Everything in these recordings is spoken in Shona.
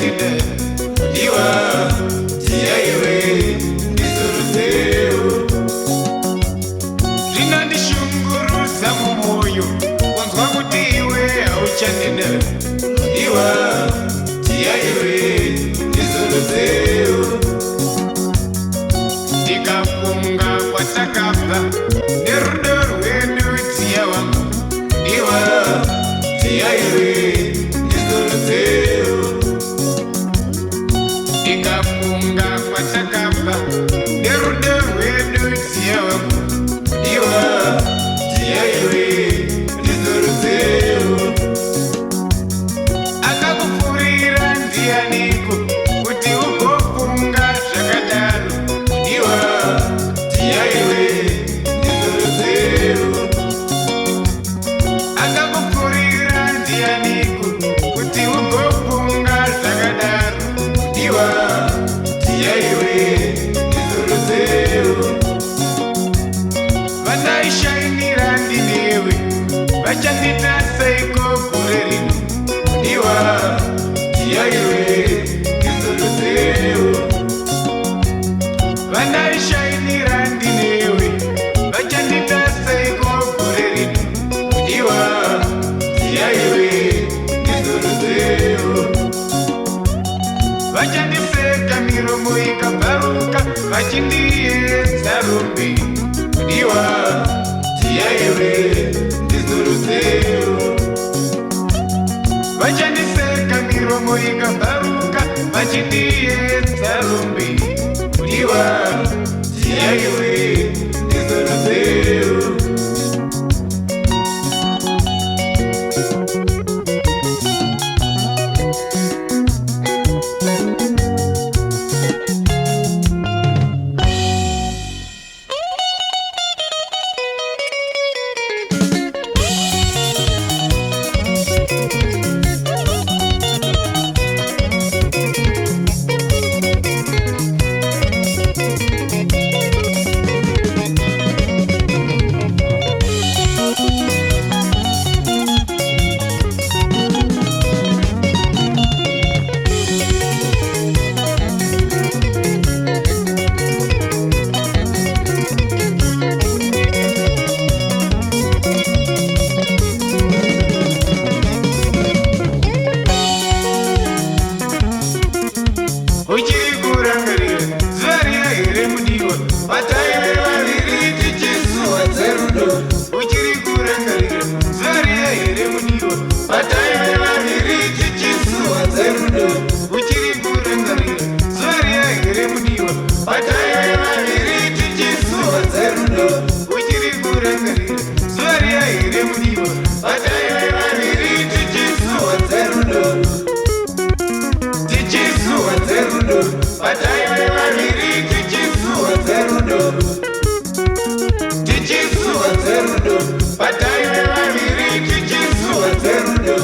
uchandida iwa tiyaiwe ndizoruzeo zvinondishungurusa mumwoyo kunzwa kuti iwe hauchandida iwa tiyaiwe ndizoruzeo ndikafunga kwatakabva nerudo rwedu tiya wangu iwa tiyaiwe ndizoruzeo ndikafunga kwatakabva nerudo rwedu tiya wangu iwa tiyaiwe ndizoruzeo akakupfurira ndianiko kuti ugofunga zvakadaro iwa tiyaiwe ndizoruzeo akakupfurira ndianiko kuti ugofunga zvakadaro iwa tiyaiwe ndizoruzeo vandaishainira ndinewe vachandita seiko gore rino iwa tiyaiwe ndizoruzeo vandaishainira ndinewe vachandita seiko gore rino iwa tiyaiwe ndizoruzeo vachandiseka miromo ikabvaruka vachindiedza rumbi iwa tiyaiwe ndizoruzeo vachandiseka miromo ikabvaruka vachindiedza rumbi iwa tiyaiwe ndizoruzeo uchiri kurangarira zuva riya here mudiwa vataive vaviri tichisuwa dzerudo uchiri kurangarira zuva riya here mudiwa vataive vaviri tichisuwa dzerudo uchiri kurangarira zuva riya here mudiwa vataive vaviri tichisuwa dzerudo uchiri kurangarira zuva riya here mudiwa vataive vaviri tichisuwa dzerudo tichisuwa dzerudo vataive vaviri tichisuwa dzerudo tichisuwa dzerudo vataive vaviri tichisuwa dzerudo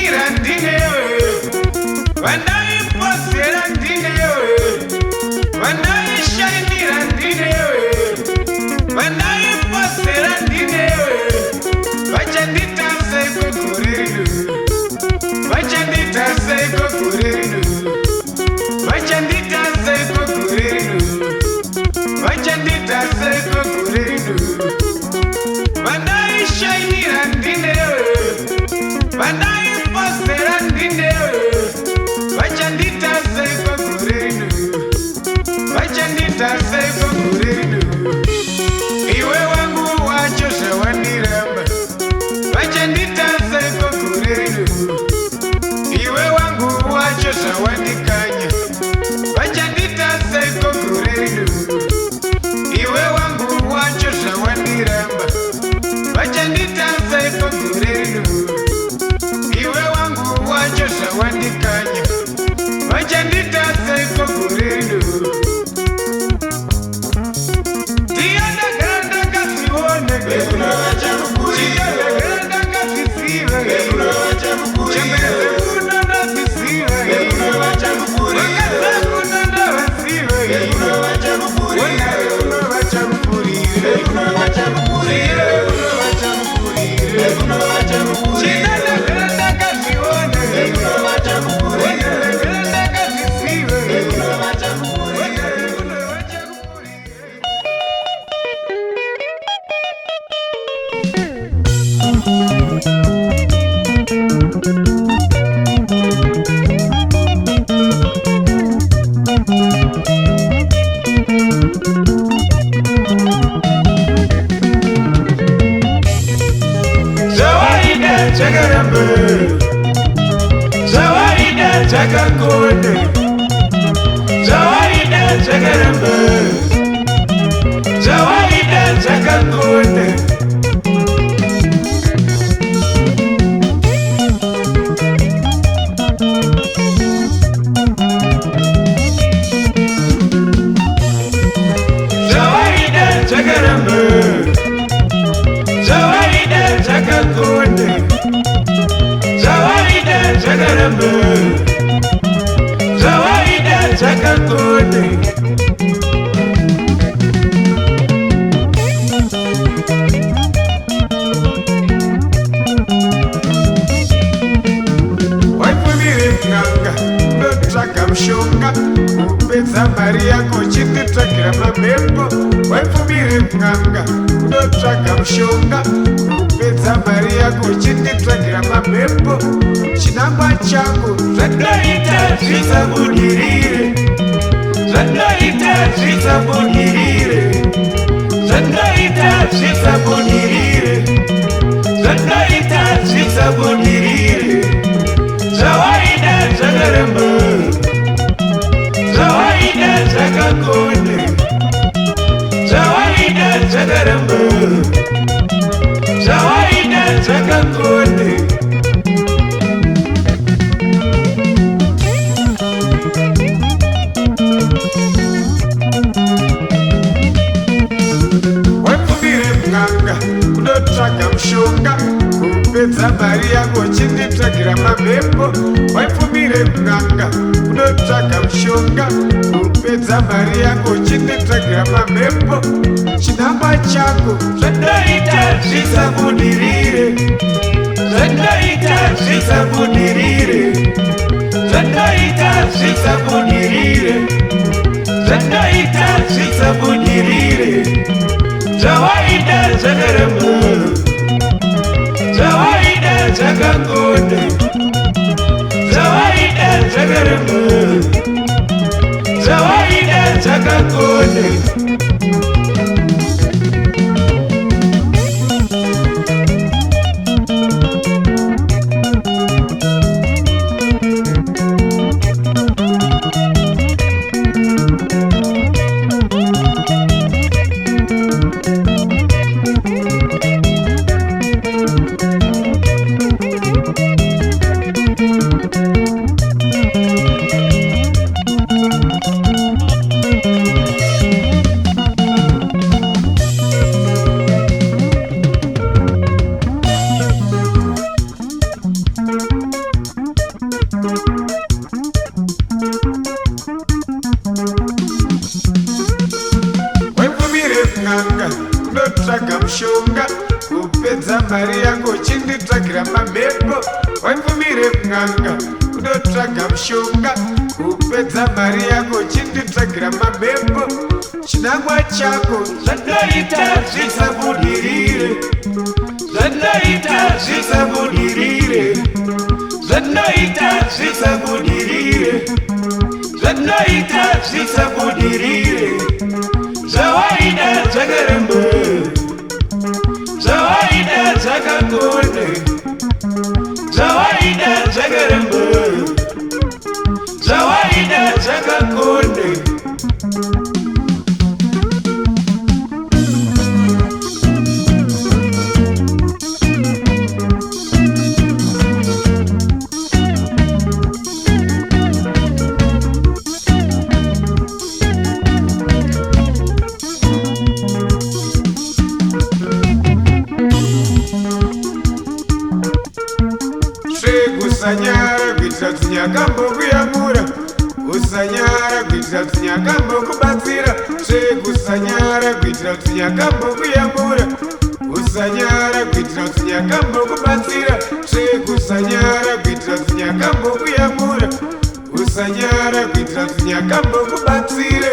Vaishainira ndinewe, vandaiposera ndinewe, vandaishainira ndinewe, vandaiposera ndinewe, vachandita seiko gore rino, vachandita seiko gore rino, vachandita seiko gore rino, vachandita seiko gore rino, vandaishainira ndinewe, vandaiposera ndinewe, vachandita seiko gore rino, vachandita seiko gore rino, iwe wangu wacho zvawandiramba, vachandita seiko gore rino, iwe wangu wacho zvawandikanya, vachandita seiko gore rino, iwe wangu wacho zvawandiramba, vachandita seiko gore rino, iwe wangu wacho zvawandikanya, vachandita seiko gore rino. Ndiyandagara ndakazviona, ndiyandagara ndakazviziva, chembere kuno ndazviziva, vakazakuna ndavaziva, onare uno vachamupurire, chindandagara ndakazviona, ondandagara ndakazviziva, onare uno vachamupurire. Zawaida chakarambe, zawaida chakakone, zawaida chakarambe, zawaida chakakone. Zawaida chakarambe, zawaida chakakone, zawaida chakarambe, zawaida chakakone. Waifumire nganga ndotsvaga mushonga kupedza mari yako chinditsvagira mamhepo. Waifumire nganga ndotsvaga mushonga kupedza mari yako chinditsvagira mamhepo. Chinangwa changu zvatoita zvisabudirire, zvatoita zvisabudirire, zvatoita zvisabudirire, zvatoita zvisabudirire. Zawaida chakaramba, zawaida chakakone, zawaida chakaramba, zawaida chakakone. Waifumire nganga kundotsvaga mushonga kupedza mari yako chinditsvagira mamhepo. Waifumire nganga kundotsvaga mushonga kupedza mari yako chinditsvagira mamhepo. Chinangwa chako zvatoita zvisabudirire, zvatoita zvisabudirire, zvatoita zvisabudirire, zvatoita zvisabudirire. Zawaida chakaramba, zawaida chakakone, zawaida chakaramba, zawaida chakakone. mari yako uchinditsvagira mamhepo. Waipfumire kun'anga kunotsvaga mushonga kupedza mari yako uchinditsvagira mamhepo. Chinangwa chako zvandinoita zvisabudirire, zvandinoita zvisabudirire, zvandinoita zvisabudirire, zvandinoita zvisabudirire. Zvawaida zvakaramba, zvawaida zvakakone, zvawaida zvakaramba, zvawaida zvakakone. Usanyara kuitira kuti nyakambokuyamura, usanyara kuitira kuti nyakambokubatsira. Usanyara kuitira kuti nyakambokuyamura, usanyara kuitira kuti nyakambokubatsira. Usanyara kuitira kuti nyakambokuyamura, usanyara kuitira kuti nyakambokubatsira.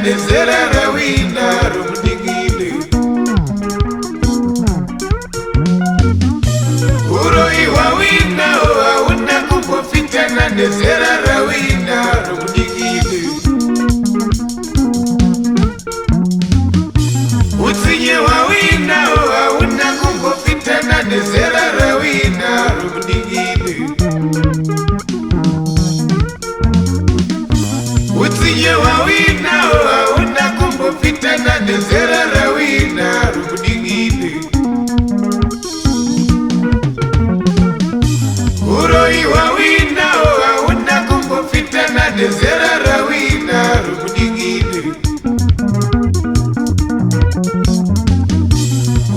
Nezera rawina rumudingile, uroi wawina hauna kumbofitana. Nezera rawina rumudingile, utsinye wawina hauna kumbofitana. Nezera rawina rumudingile, utsinye wawina hauna kumbofitana. Nezera rawina rumudingile, uroi wawina hauna kumbofitana. Nezera rawina rumudingile,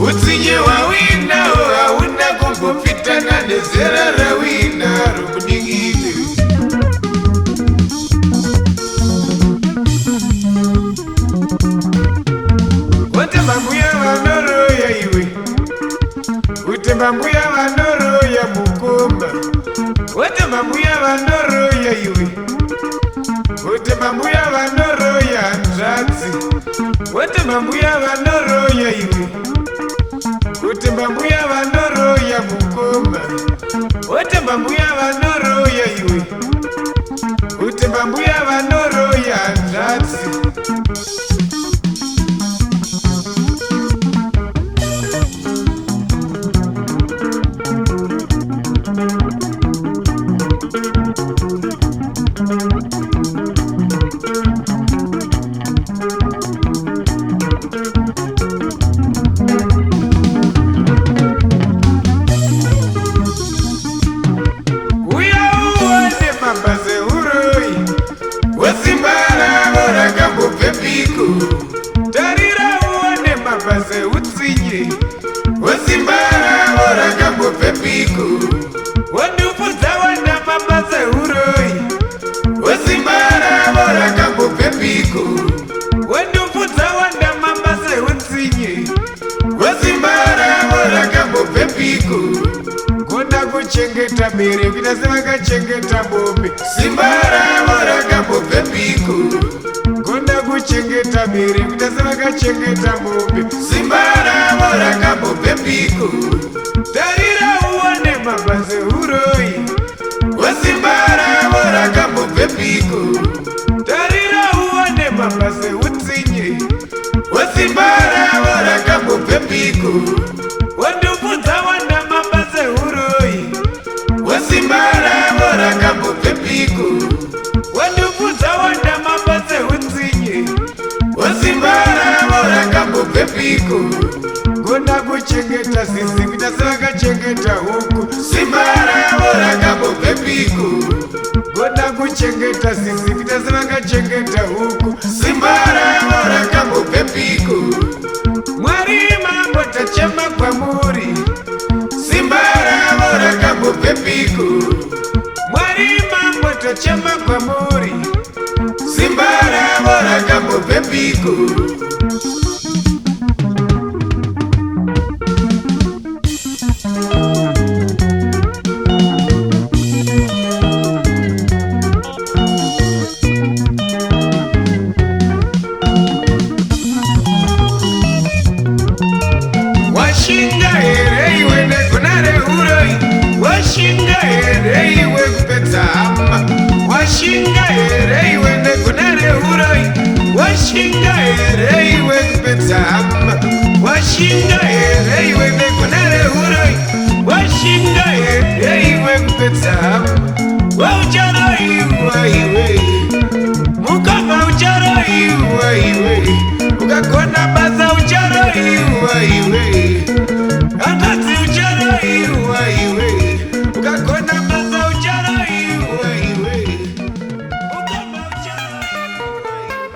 utsinye wawina hauna kumbofitana. Nezera rawina rumudingile. Utemambuya vanoroya iwe, utemambuya vanoroya mukomba, utemambuya vanoroya iwe, utemambuya vanoroya nzvadzi, utemambuya vanoroya iwe, utemambuya vanoroya mukomba, utemambuya vanoroya iwe, utemambuya vanoroya nzvadzi. Tarira uone mabaze utsinye, wesimbara vorakambobve piko. Wandupudza wanda mabaze uroi, wesimbara vorakambobve piko. Wandupudza wanda mabaze utsinye, wesimbara vorakambobve piko. Kona kuchengeta bere kuita sevakachengeta mombe, simbara vorakambobve piko. Kuchengeta bere kuita sevakachengeta mombe, simbara vorakambobve piko. Tarira uone mabaze uroi, wesimbara vorakambobve piko. Tarira uone mabaze utsinye, wandupudza wanda mabaze uroi wesimbara vorakambopepiko wandupudza wanda mabaze unzinye wesimbara vorakambopepiko gona kuchengeta sisi kuita sevakachengeta huku simbara vorakambopepiko gona kuchengeta sisi kuita sevakachengeta huku simbara vorakambopepiko Mwari mambo tachema kwa muri simbara vorakambopepiko Mwari mambo tachema kwa muri simbara vorakambopepiko Washinga here iwe nekunare uroi Washinga here iwe kupedza hama Washinga here iwe nekunare uroi Washinga here iwe kupedza hama Washinga here iwe nekunare uroi Washinga here iwe kupedza hama Waucharoi iwe Mukama ucharoi iwe Ukakona basa ucharoi iwe Akati ucharoi iwe Ukakona basa ucharoi iwe Mukama ucharoi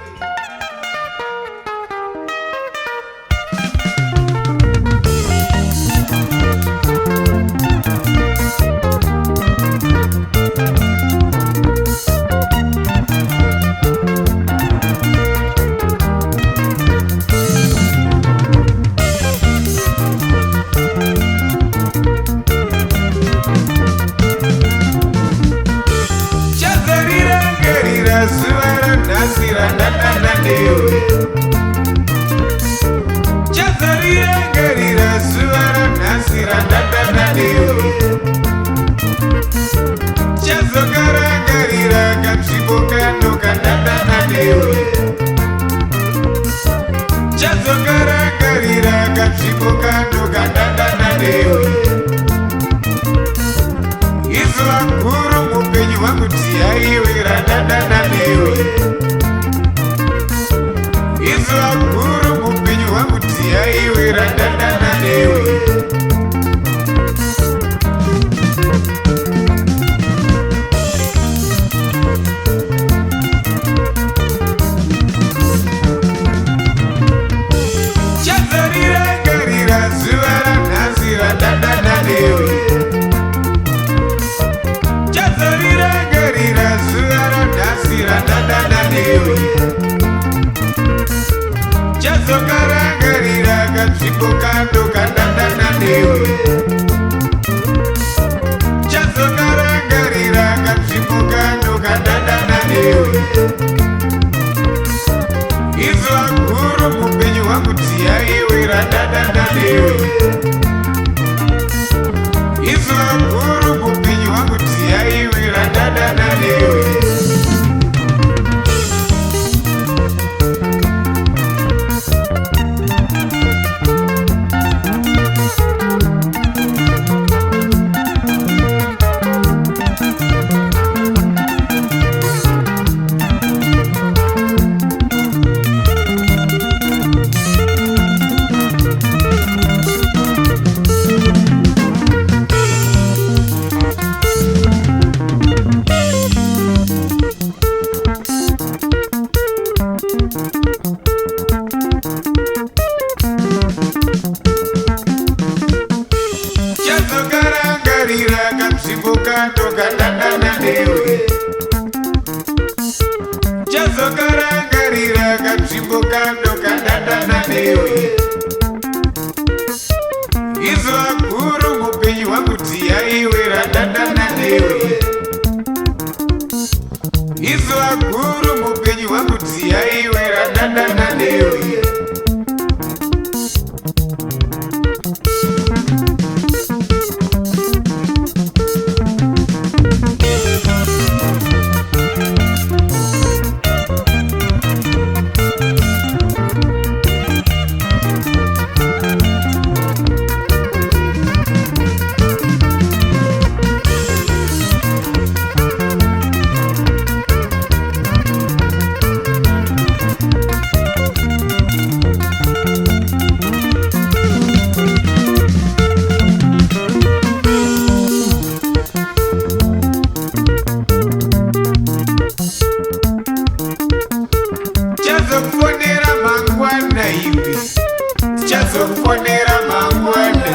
tichazokuponera mangwana,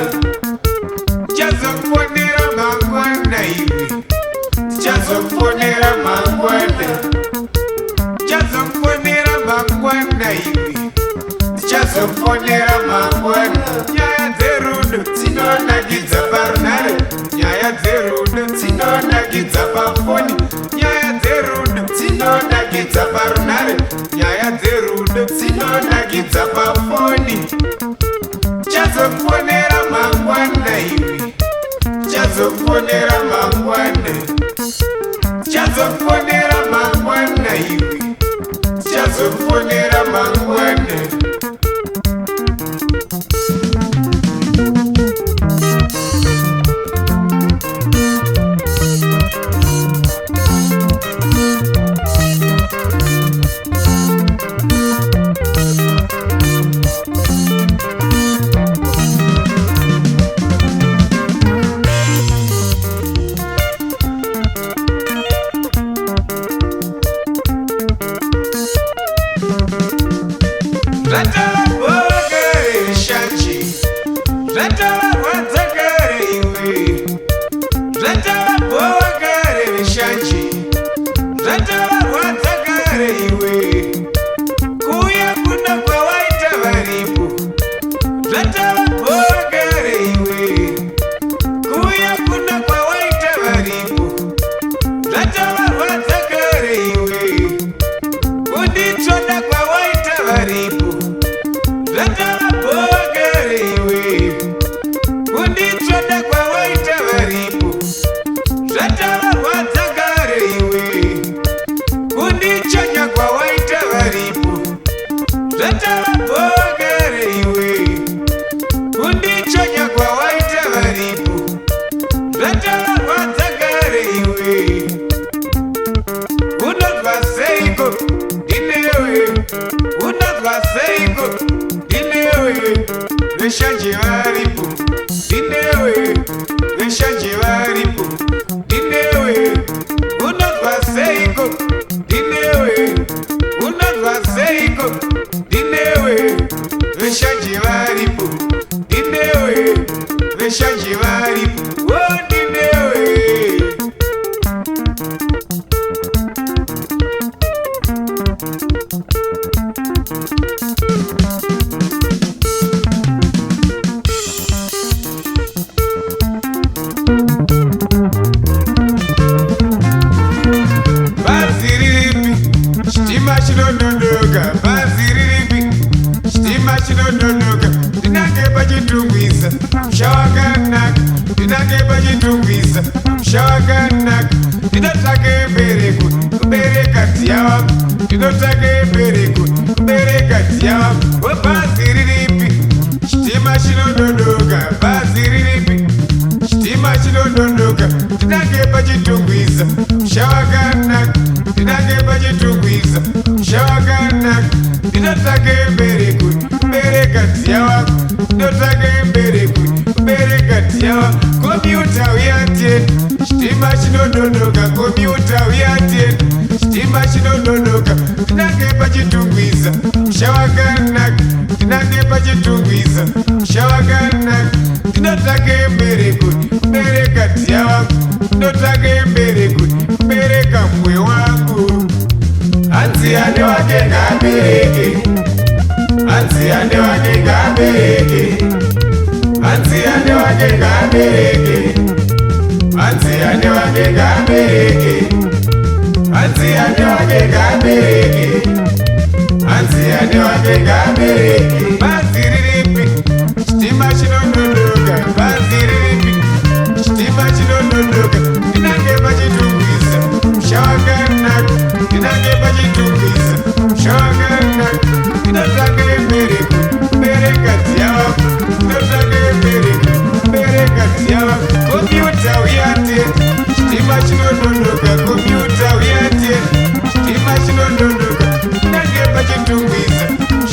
tichazokuponera mangwana iwe, tichazokuponera mangwana, tichazokuponera mangwana iwe, tichazokuponera mangwana. Nyaya dzerudo dzinonakidza parunhare, nyaya dzerudo dzinonakidza pafoni, nyaya dzerudo dzinonakidza parunhare, nyaya dzerudo dzinonakidza pafoni. Tichazokuponera mangwana iwe, tichazokuponera mangwana, tichazokuponera mangwana iwe, tichazokuponera mangwana.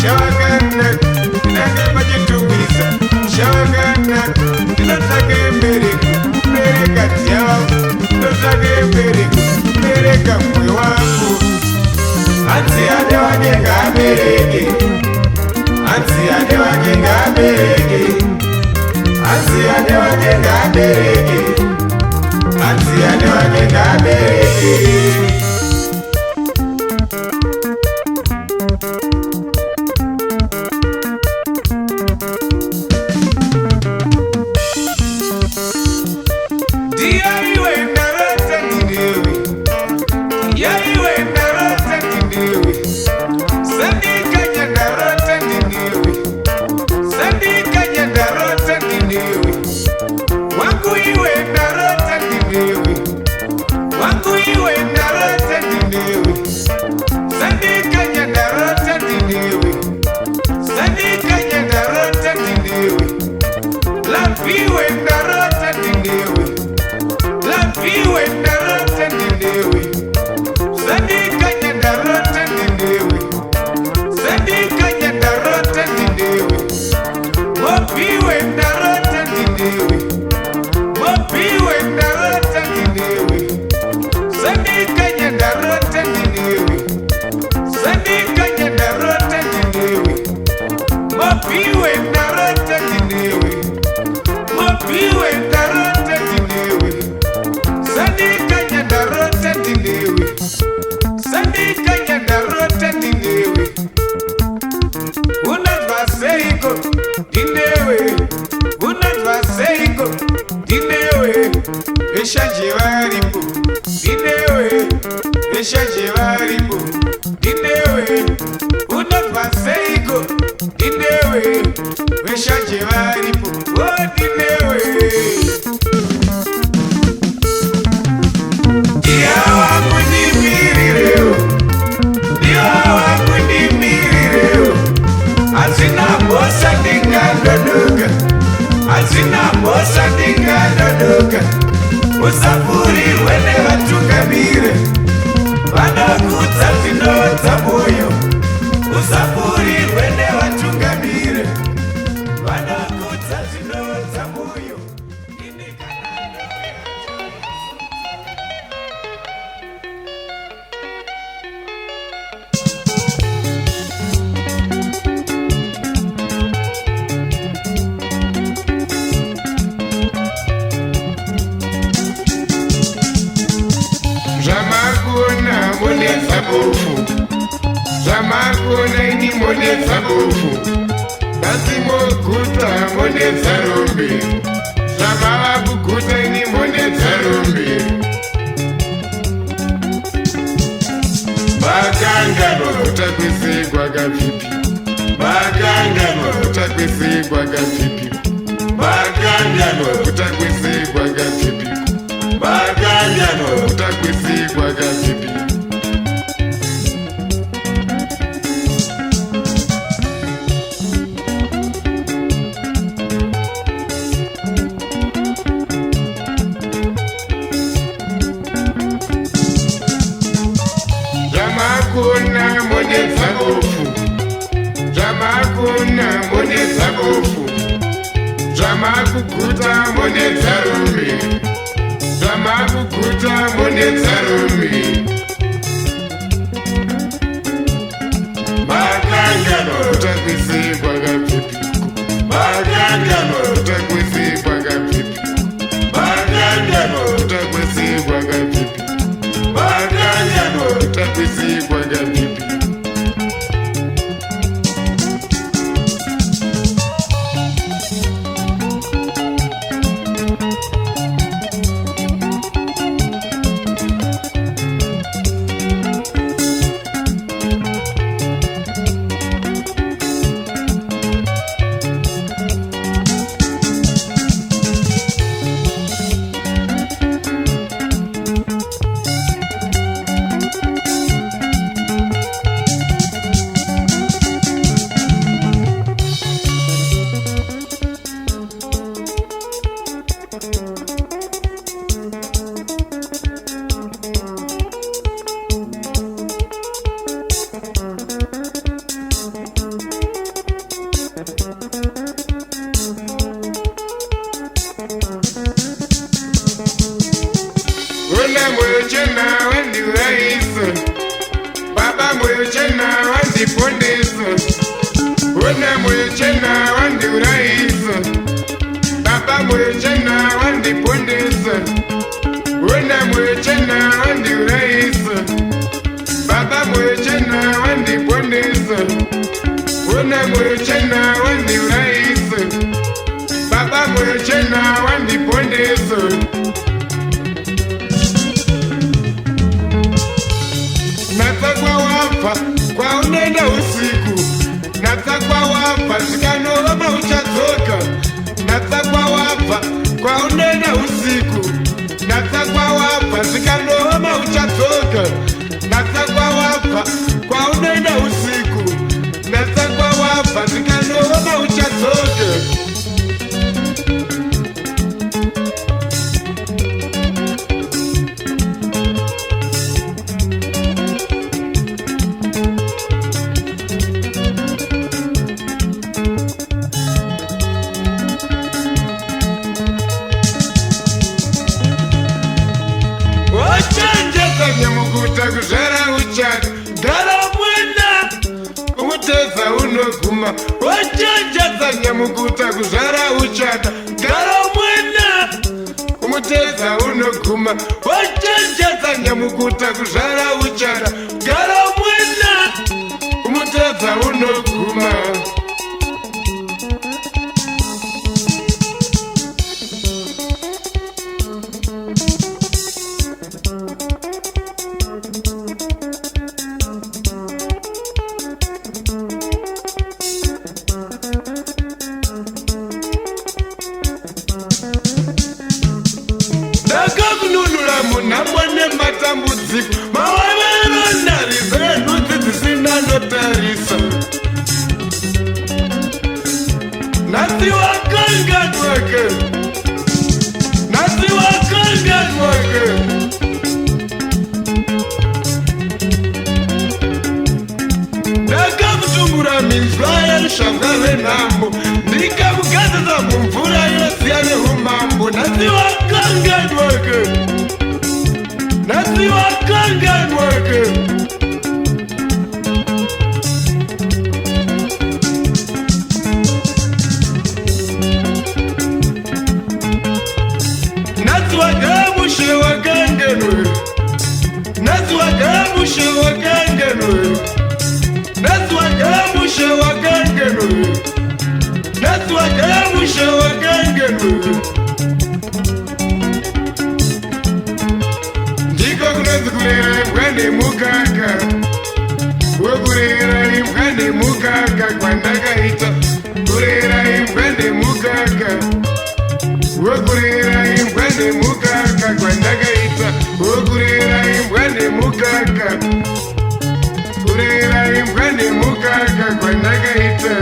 Shawagana Anziane wake ngabereke, anziane wake ngabereke, anziane wake ngabereke. Usafuri wene vatungamire vanokudza zvinodza moyo. Usafuri wene vatungamire vanokudza zvinodza moyo. Zamakuna ini monetsa bofu, Dasimoguta monetsa rombi, Zamawabuguta ini monetsa rombi. Bagangano kutakwizigwa gavipi, Bagangano kutakwizigwa gavipi, Bagangano kutakwizigwa gavipi, Bagangano kutakwizigwa gavipi. Zamakuna monetsa bofu, Zamakuna monetsa bofu, Zamakuguta monetsa rombi, Zamakuguta monetsa rombi. Bagangano kutakwizigwa gavipi, Bagangano kutakwizigwa gavipi, Bagangano kutakwizigwa gavipi, Bagangano kutakwizigwa gavipi. Wena mwechena wandi uraisa, baba mwechena wandi pondesa. Wena mwechena wandi uraisa, baba mwechena wandi pondesa. Wena mwechena wandi uraisa, baba mwechena wandi pondesa. Natakwa wapa kwa unenda usiku, natakwa wapa zikanova mauchazoka. Natakwa wapa kwa unenda usiku, natakwa wapa zikanova mauchazoka. Natakwa wapa kwa unenda usiku, natakwa wapa zikanova mauchazoka. Kuzara uchaka gara mwena umuteza unoguma wachanja nyamukuta kuzara uchaka gara mwena umuteza unoguma wachanja nyamukuta kuzara uchaka gara mwena umuteza unoguma. Namwane matambudziko mawavero ndari zvenudzi dzisina notarisa. Nasi wakanganwake, nasi wakanganwake. Ndakakutumbura minzwa yerushamwa venhambo, ndikakugadzisa mumvura inosiya nehumambo. Nasi wakanganwake, nasi wakanganwake. Nasi wagamushe wakanganwe, nasi wagamushe wakanganwe, nasi wagamushe wakanganwe, nasi wagamushe wakanganwe. Kurera imbwa mukaka, wokurera imbwa mukaka kwandakaita. Kurera imbwa mukaka, wokurera imbwa mukaka kwandakaita. Wokurera imbwa mukaka, kurera imbwa mukaka kwandakaita.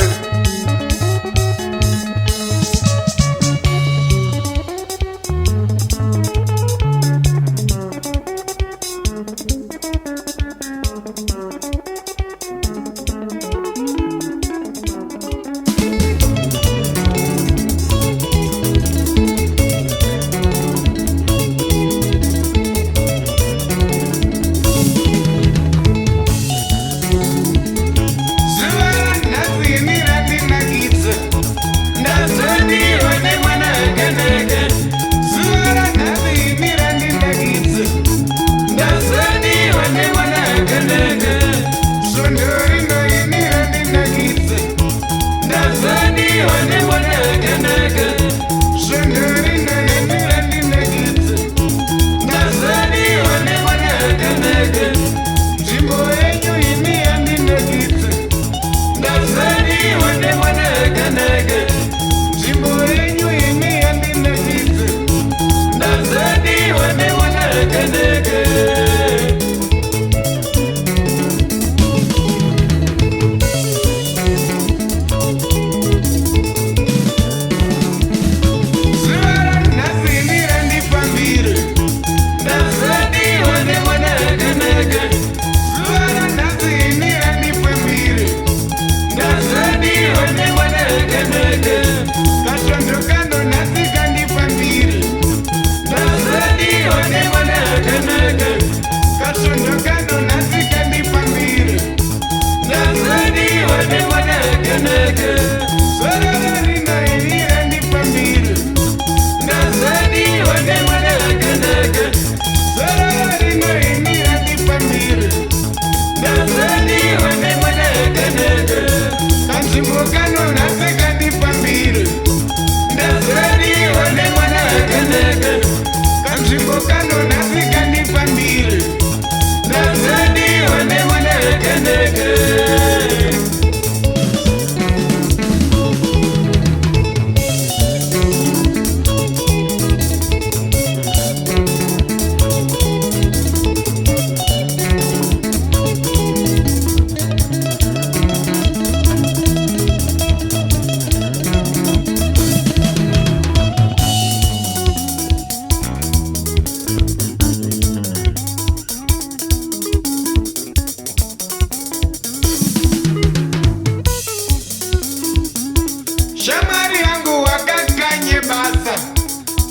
wakakanye basa.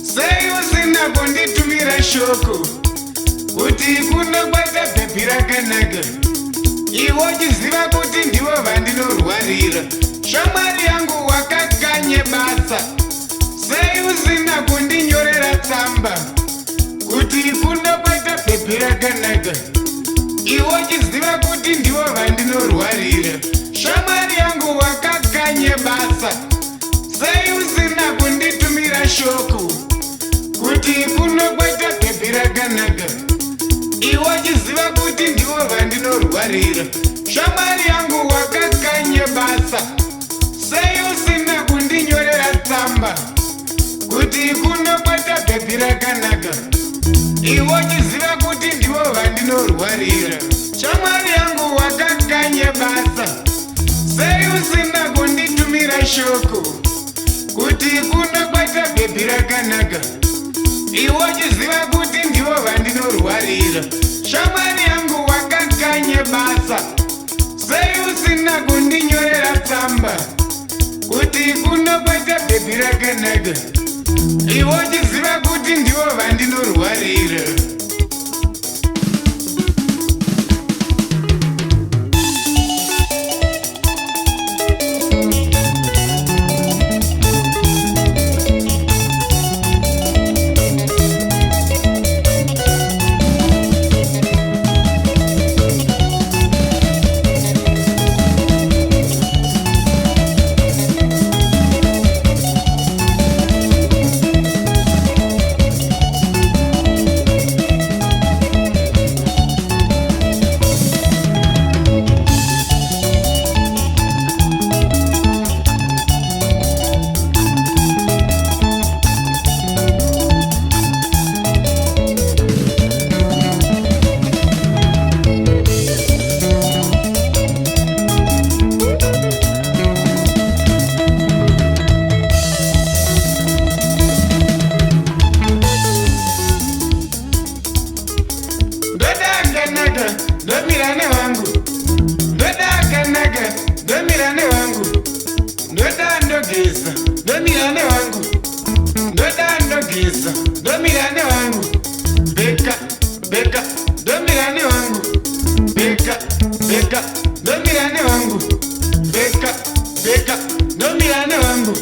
Sei usina kunditumira shoko kuti kunobata bhebhi rakanaka, iwo uchiziva kuti ndivo vandinorwarira. Shamwari yangu wakakanye basa. Sei usina kundinyorera tsamba kuti kunobata bhebhi rakanaka, iwo uchiziva kuti ndivo vandinorwarira. Shamwari yangu wakakanye basa. Sei usina kunditumira shoko kuti kunobata bhebhi rakanaka, iwo uchiziva kuti ndivo vandinorwarira. Shamwari yangu wakakanye basa. Sei usina kundinyorera tsamba kuti kunobata bhebhi rakanaka, iwo uchiziva kuti ndivo vandinorwarira. Shamwari yangu wakakanye basa. Sei usina kunditumira shoko kuti kunobata bhebhi rakanaka, iwo uchiziva kuti ndivo vandinorwarira. Shamwari yangu wakakanye basa. Sei usina kundinyorera tsamba kuti kunobata bhebhi rakanaka, iwo uchiziva kuti ndivo vandinorwarira. Domirane wangu, dodakanaka, domirane wangu, dodandogesa, domirane wangu, dodandogesa, domirane wangu, beka, beka, domirane wangu, beka, beka, domirane wangu, beka, beka, domirane wangu,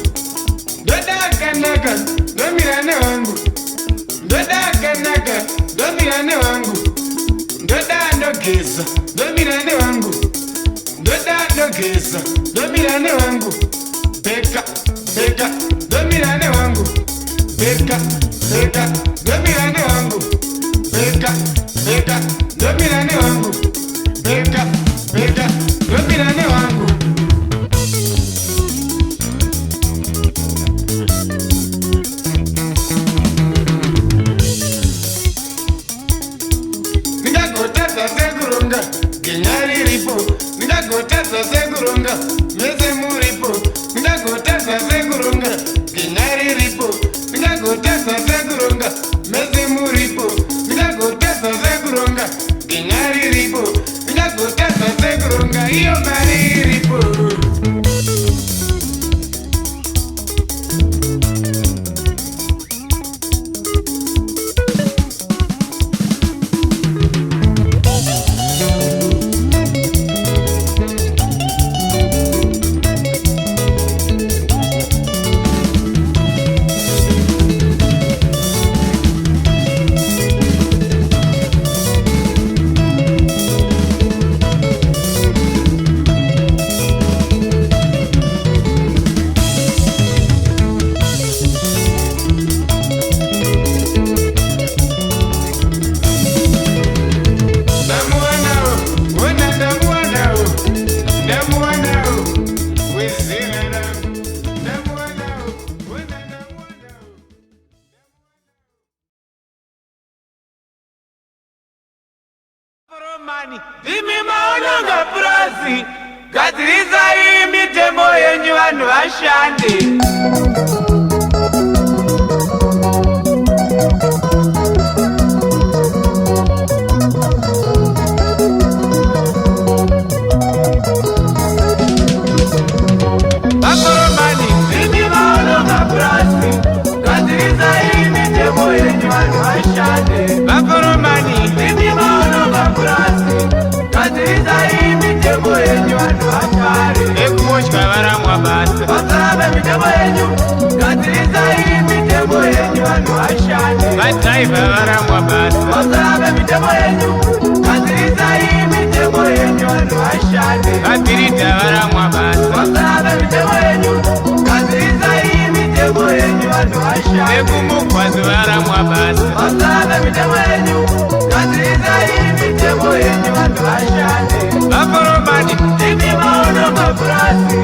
dodakanaka, domirane wangu, dodakanaka, domirane wangu, dodandogesa, domirane wangu, dodandogesa, domirane wangu, beka, beka, domirane wangu, beka, beka, domirane wangu, beka, beka, domirane wangu, beka, beka, domirane wangu. Genyari ripo, ningagoteza seguronga, meze muripo, ningagoteza seguronga, genyari ripo, ningagoteza seguronga, meze muripo, ningagoteza seguronga, genyari ripo, ningagoteza seguronga, iyo mari ripo. Imi maononga prasi, gadziriza mitemo yenyu vanhu vashande. Vakoromani, imi maononga prasi, mitemo yenyu, gadziridzai mitemo yenyu vanhu vashande. Vadhaiva varamwa basa. Musabe mitemo yenyu, gadziridzai mitemo yenyu vanhu vashande. Vabhiridha varamwa basa. Musabe mitemo yenyu, gadziridzai mitemo yenyu vanhu vashande. Vekumugwazi varamwa basa. Musabe mitemo yenyu, gadziridzai mitemo yenyu vanhu vashande. Vaforomani imi maono mapurasi,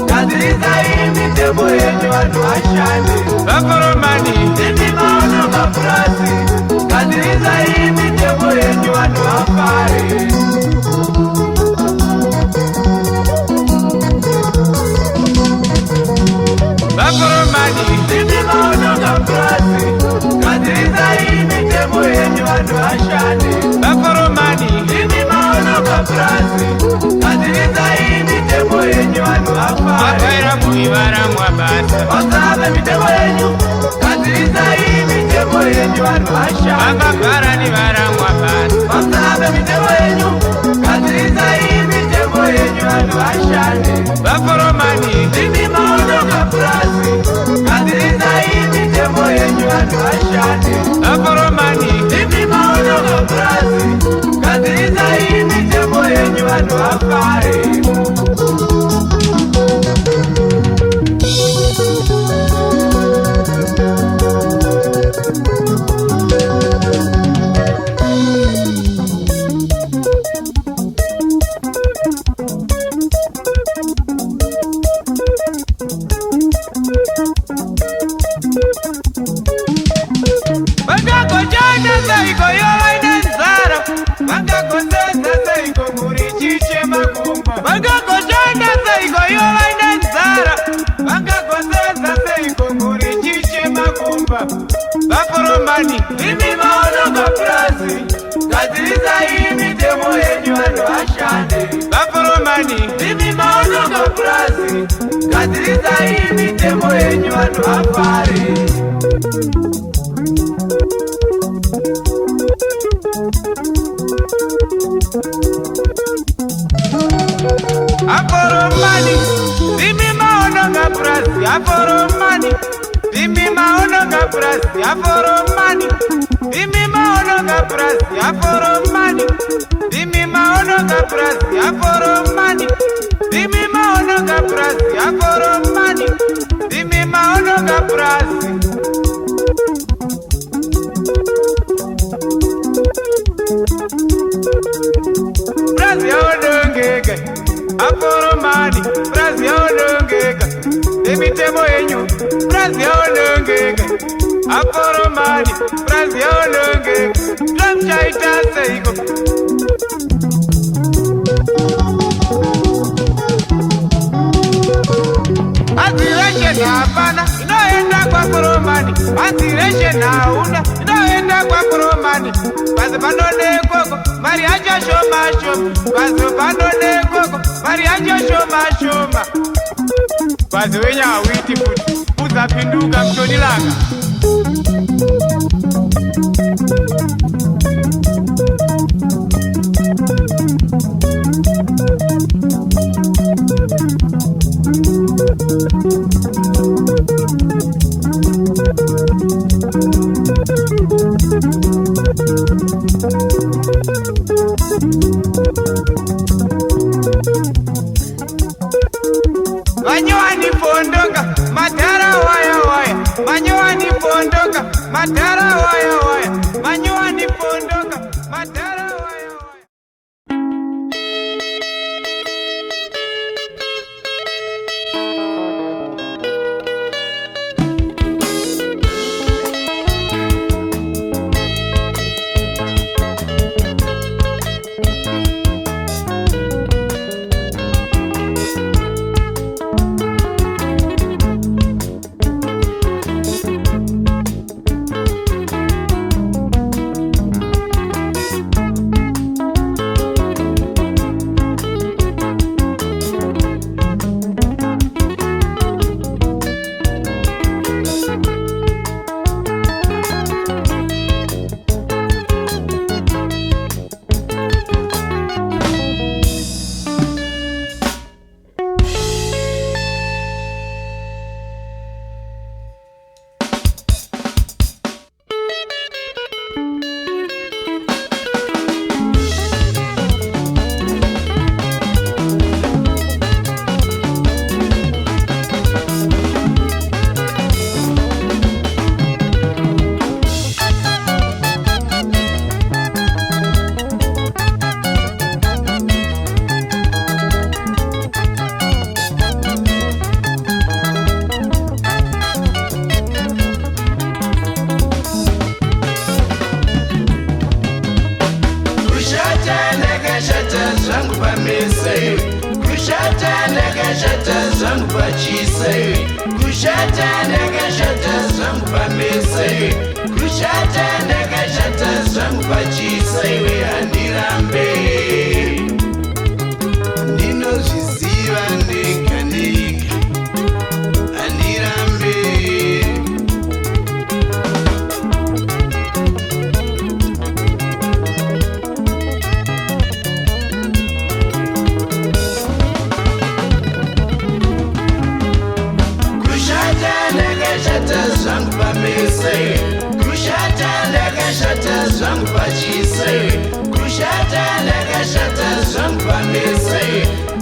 gadziridzai mitemo yenyu vanhu vashande. Vaforomani imi maono mapurasi, gadziridzai mitemo yenyu vanhu vafare. Vaforomani imi maono mapurasi, gadziridzai mitemo yenyu vanhu vashande. Vaforomani imi maono mapurasi, gadziridzai mitemo yenyu vanhu vafare. Vakaira muivaramwa basa. Musabe mitemo yenyu, gadziridzai mitemo yenyu vanhu vashande. Vamagara nivaramwa basa. Musabe mitemo yenyu, gadziridzai mitemo yenyu vanhu vashande. Vaforomani imi maono mapurasi, gadziridzai mitemo yenyu vanhu vashande. Vaforomani imi maono mapurasi, gadziridzai mitemo yenyu vanhu vafare. Vangagojana seiko yovaine nzara, vangagosenza seiko muri chiche makumba. Vangagojana seiko yovaine nzara, vangagosenza seiko muri chiche makumba. Vaforomani imi maono mapurasi, gadziridzai mitemo yenyu vanhu vashande. Vaforomani imi maono mapurasi, gadziridzai mitemo yenyu vanhu vafare. Aforomani imi maono mapurasi. Aforomani imi maono mapurasi. Aforomani imi maono mapurasi. Aforomani imi maono mapurasi. Aforomani imi maono mapurasi. Aforomani imi maono mapurasi. Prazi yaonongeka. Aforomani prazi yaonongeka. Emitemo yenyu prazi yaonongeka. Aforomani prazi yaonongeka. Tramchaita seiko. Azireshe hapana, inoenda kwa Foromani. Azireshe hauna, inoenda kwa Foromani. Bazi panone koko, mari acho shoma shoma. Bazi panone koko, mari acho shoma shoma. Bazi wenya awiti futi, uzapinduka mchoni langa. Manyuani pondoka, madara waya waya. Manyuani pondoka, madara waya waya. Manyuani pondoka, madara waya waya. ndakashata zvangu pachise, kushata ndakashata zvangu pamese, kushata ndakashata zvangu pachise, handirambe ndinozviziva ndega ndega, handirambe ndakashata zvangu pamese, kushata ndakashata zvangu pachise, kushata ndakashata zvangu pamese,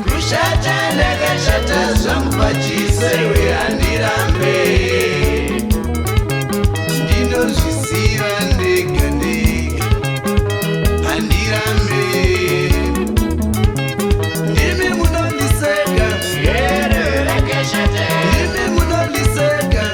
kushata ndakashata zvangu pachise, handirambe ndinozviziva ndega ndega, handirambe ndimi munondiseka, ndimi munondiseka,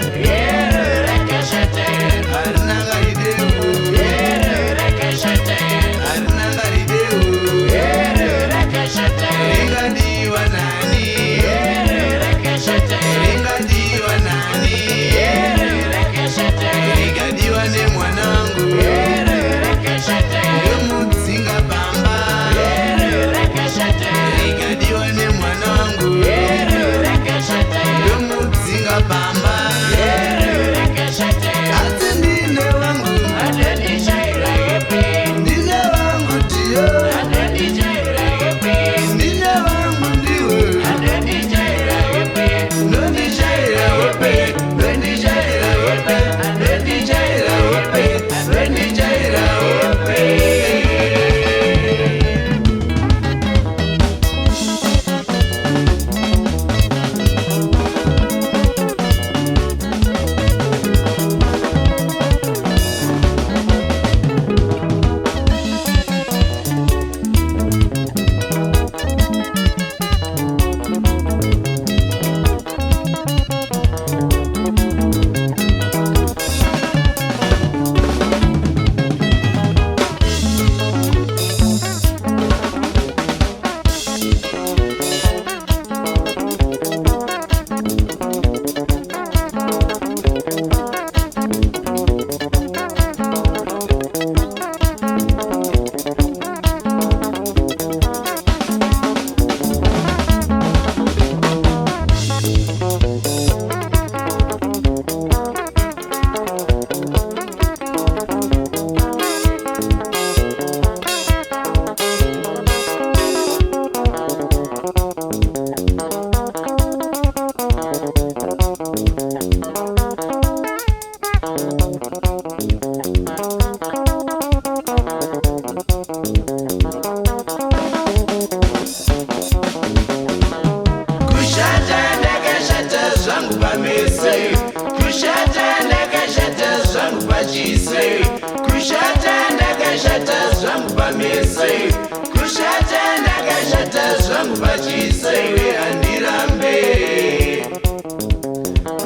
kushata ndakashata zvangu pachise, handirambe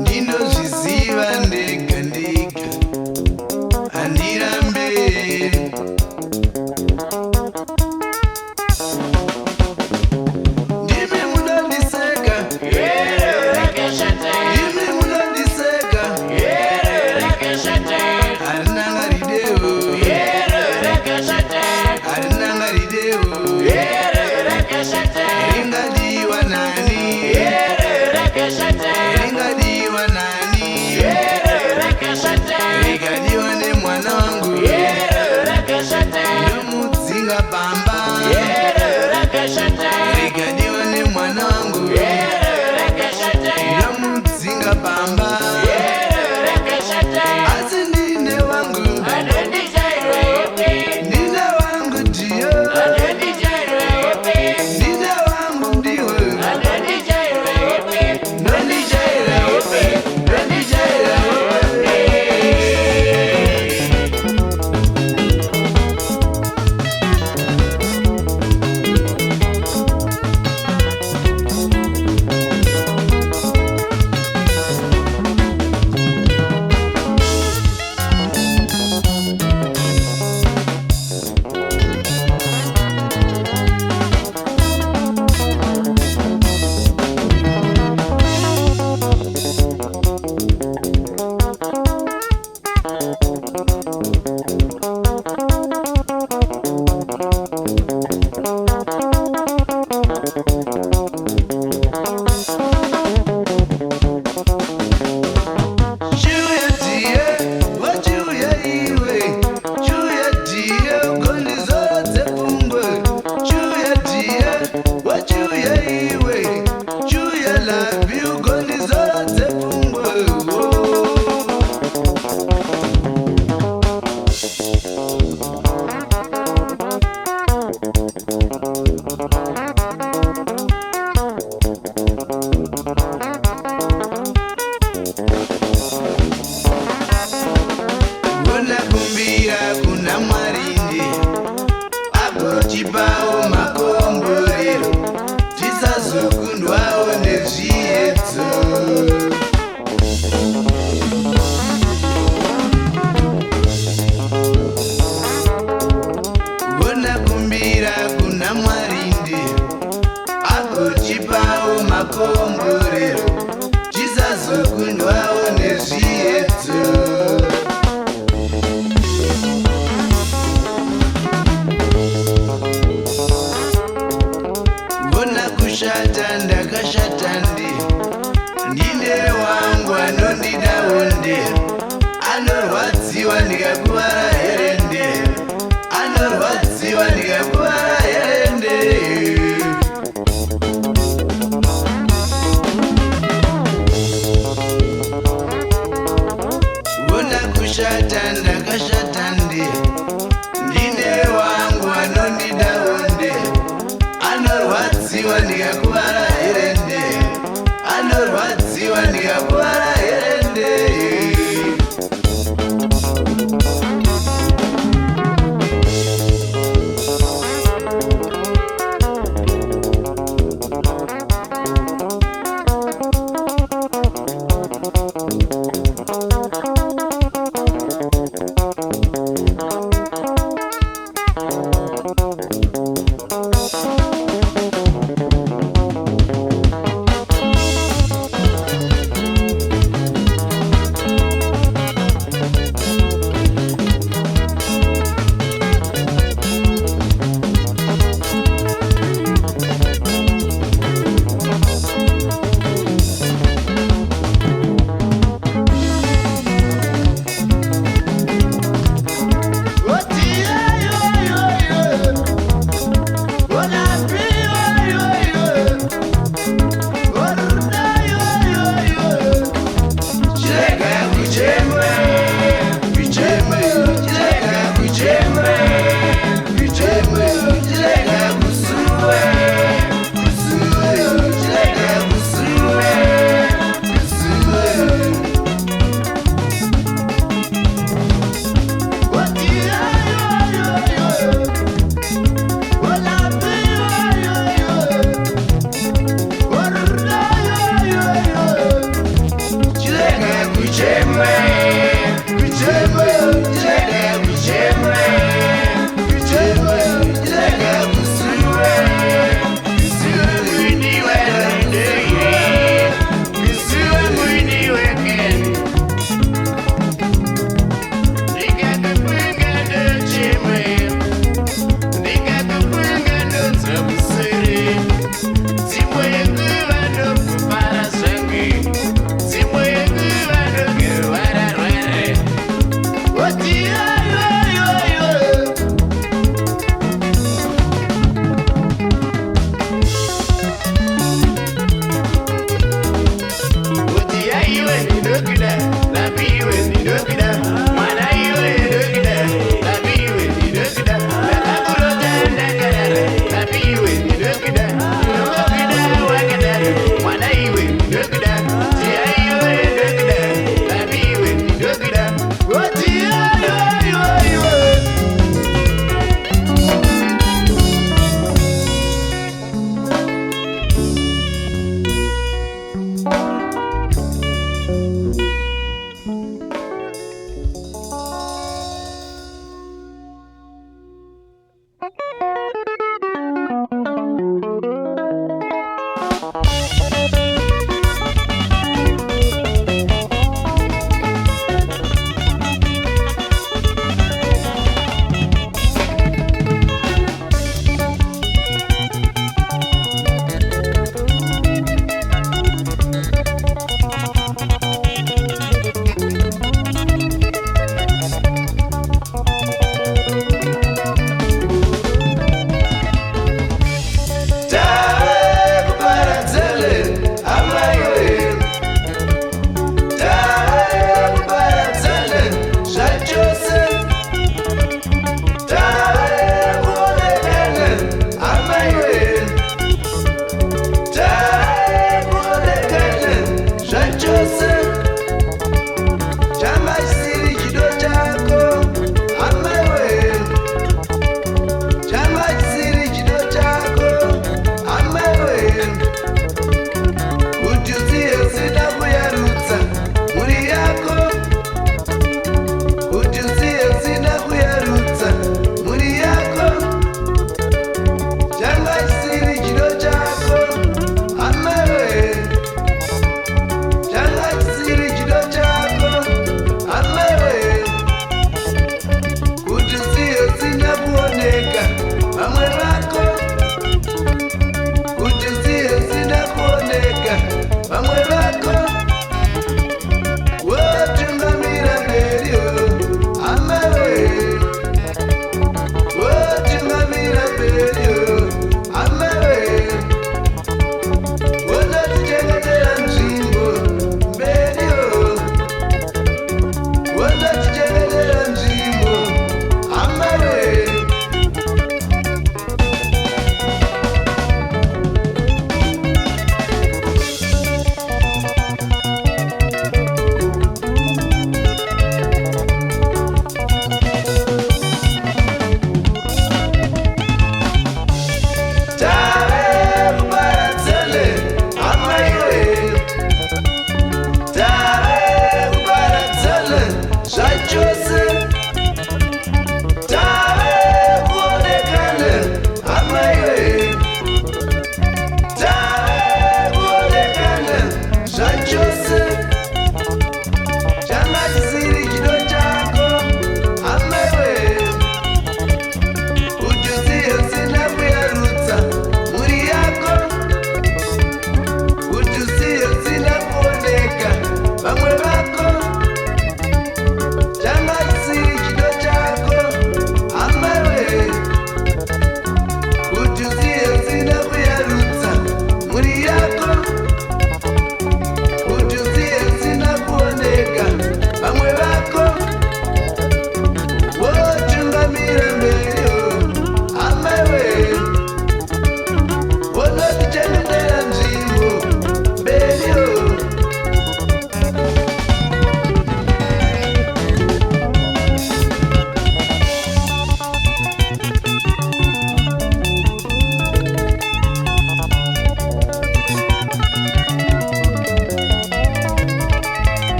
ndinozviziva ndega ndega, handirambe ndimi munondiseka, ndimi munondiseka, harinangaridewo, harinangaridewo, ringadi kumbira kuna Mwarinde agotipawo makomborero tisazokundwawo nezviedzo. Gona kumbira kuna Mwarinde agotipawo makomborero tisazokundwawo nezviedzo. Kushata ndakashata ndine wangu anondidawo anorwadziwa ndikakuvara herende, anorwadziwa ndikakuvara herende. Wona kushata ndakashata ndine wangu anondidawo anorwadziwa ndikakuvara herende, anorwadziwa ndikakuvara herende.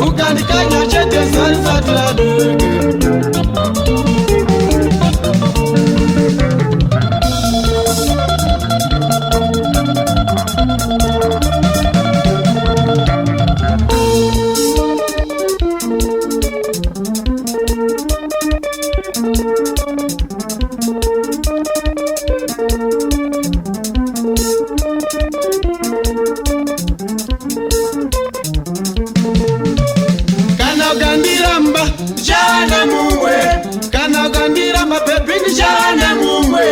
Ukandikanya chete salsa traduke Kana ukandiramba jana mumwe, kana ukandiramba baby ni jana mumwe.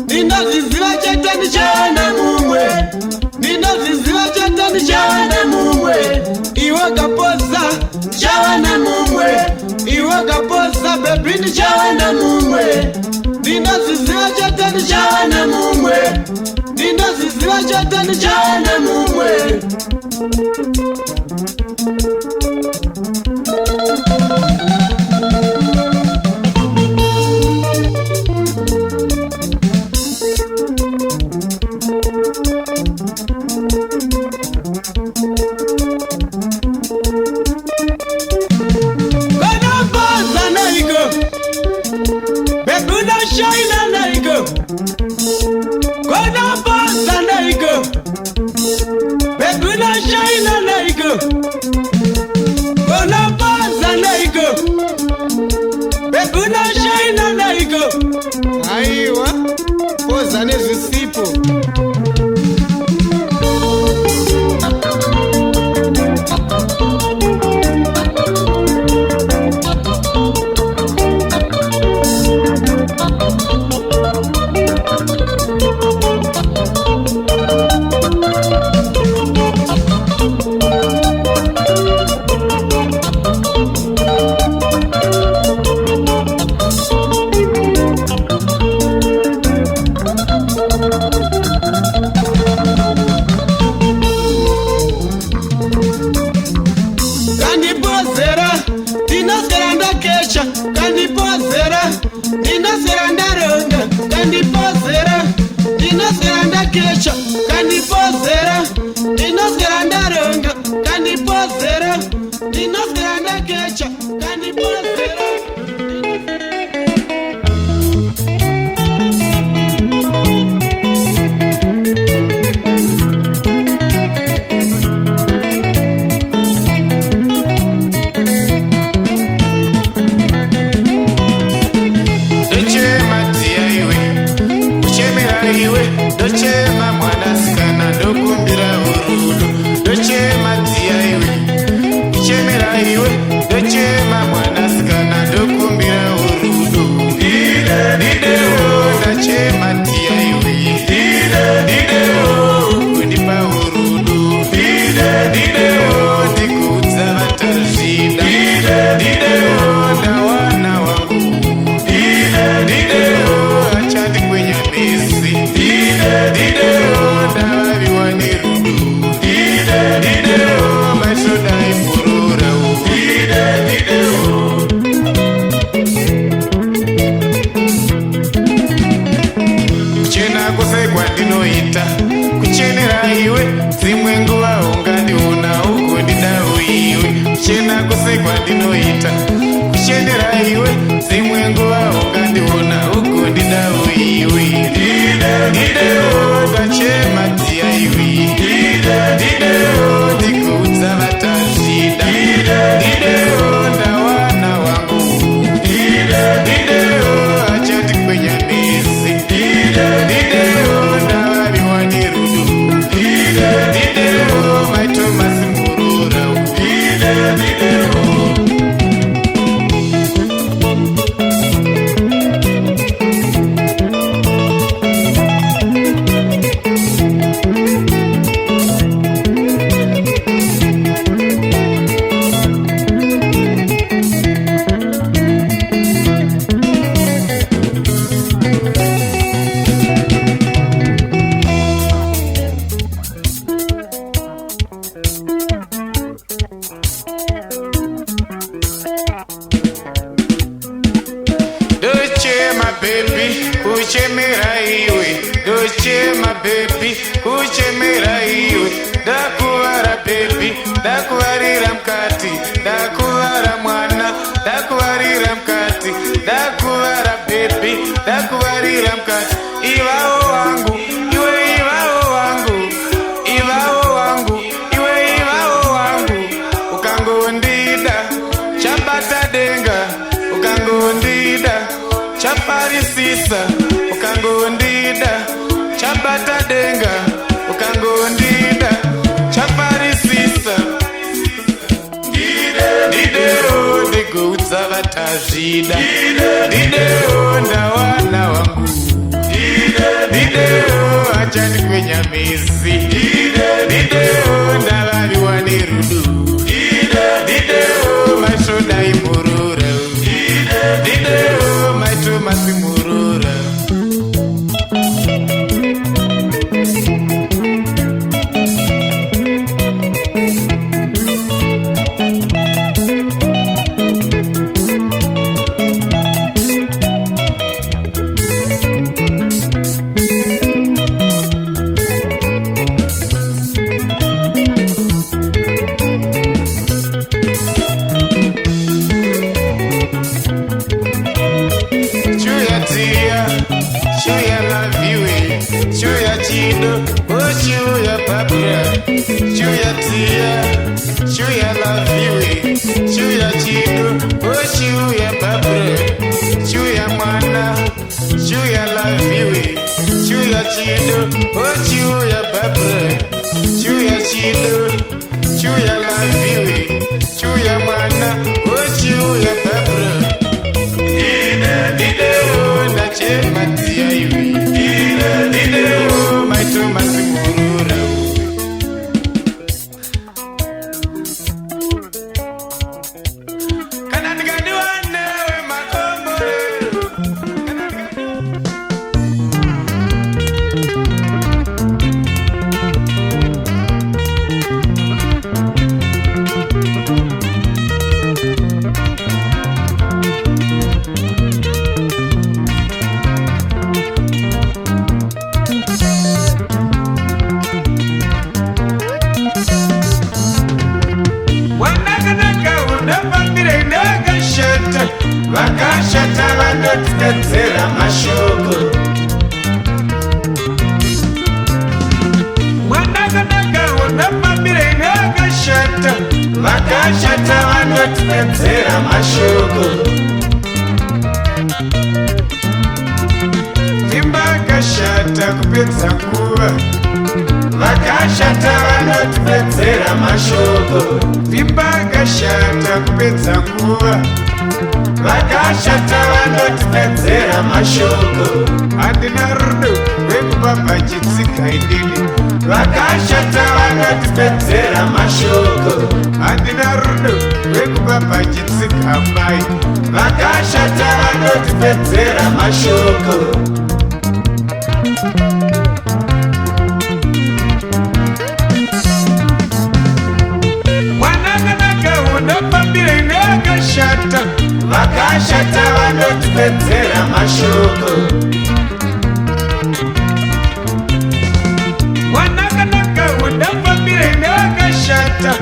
Ninaziziva cheta ni jana mumwe, ninaziziva cheta ni jana mumwe. Iwe kaposa jana mumwe, iwe kaposa baby ni jana mumwe. Ninaziziva cheta ni jana mumwe, ninaziziva cheta ni jana mumwe. Aiwa, poza nezi sipo. baby, kuchemera iwe. Dakuvara baby, dakuvarira mkati. Dakuvara mwana, dakuvarira mkati. Dakuvara baby, dakuvarira mkati. Ivao wangu, iwe ivao wangu. Ivao wangu, iwe ivao wangu. Ukangondida, chambata denga. Ukangondida, chaparisisa ukangondida, chabata denga ukangondida, chaparisisa ndideo ndigoudza vatazvida, ndideo ndawana wangu, ndideo achandikwenyamisi, ndideo ndavaviwa nerudo, ndideo mashoda imurura, ndideo matomasi murura. Chuya love you, chuya chido, oh chuya babra, chuya tia, chuya love you, chuya chido, oh chuya babra, chuya mana, chuya love you, chuya chido, oh chuya babra, chuya chido, chuya love you, chuya mana, oh chuya babra. Dideo na chematia iwi, dideo maitomasi murura. Kana ndigadiwa newe makombore, vakashata vanotipedzera mashoko. Mwandakanaka unafambire nevakashata, vakashata vanotipedzera mashoko. Vimba akashata kupedza nguva, vakashata vanotipedzera mashoko. Vimba akashata kupedza nguva, vakashata vanotipedzera mashoko. Handina rudo rwekubaba chitsika idini, vakashata vanotipedzera mashoko. Handina rudo rwekubaba chitsika mai, vakashata vanotipedzera mashoko. Mwananganaka unafambire nevakashata, vakashata vanotipedzera mashoko. Mwananganaka unafambire nevakashata,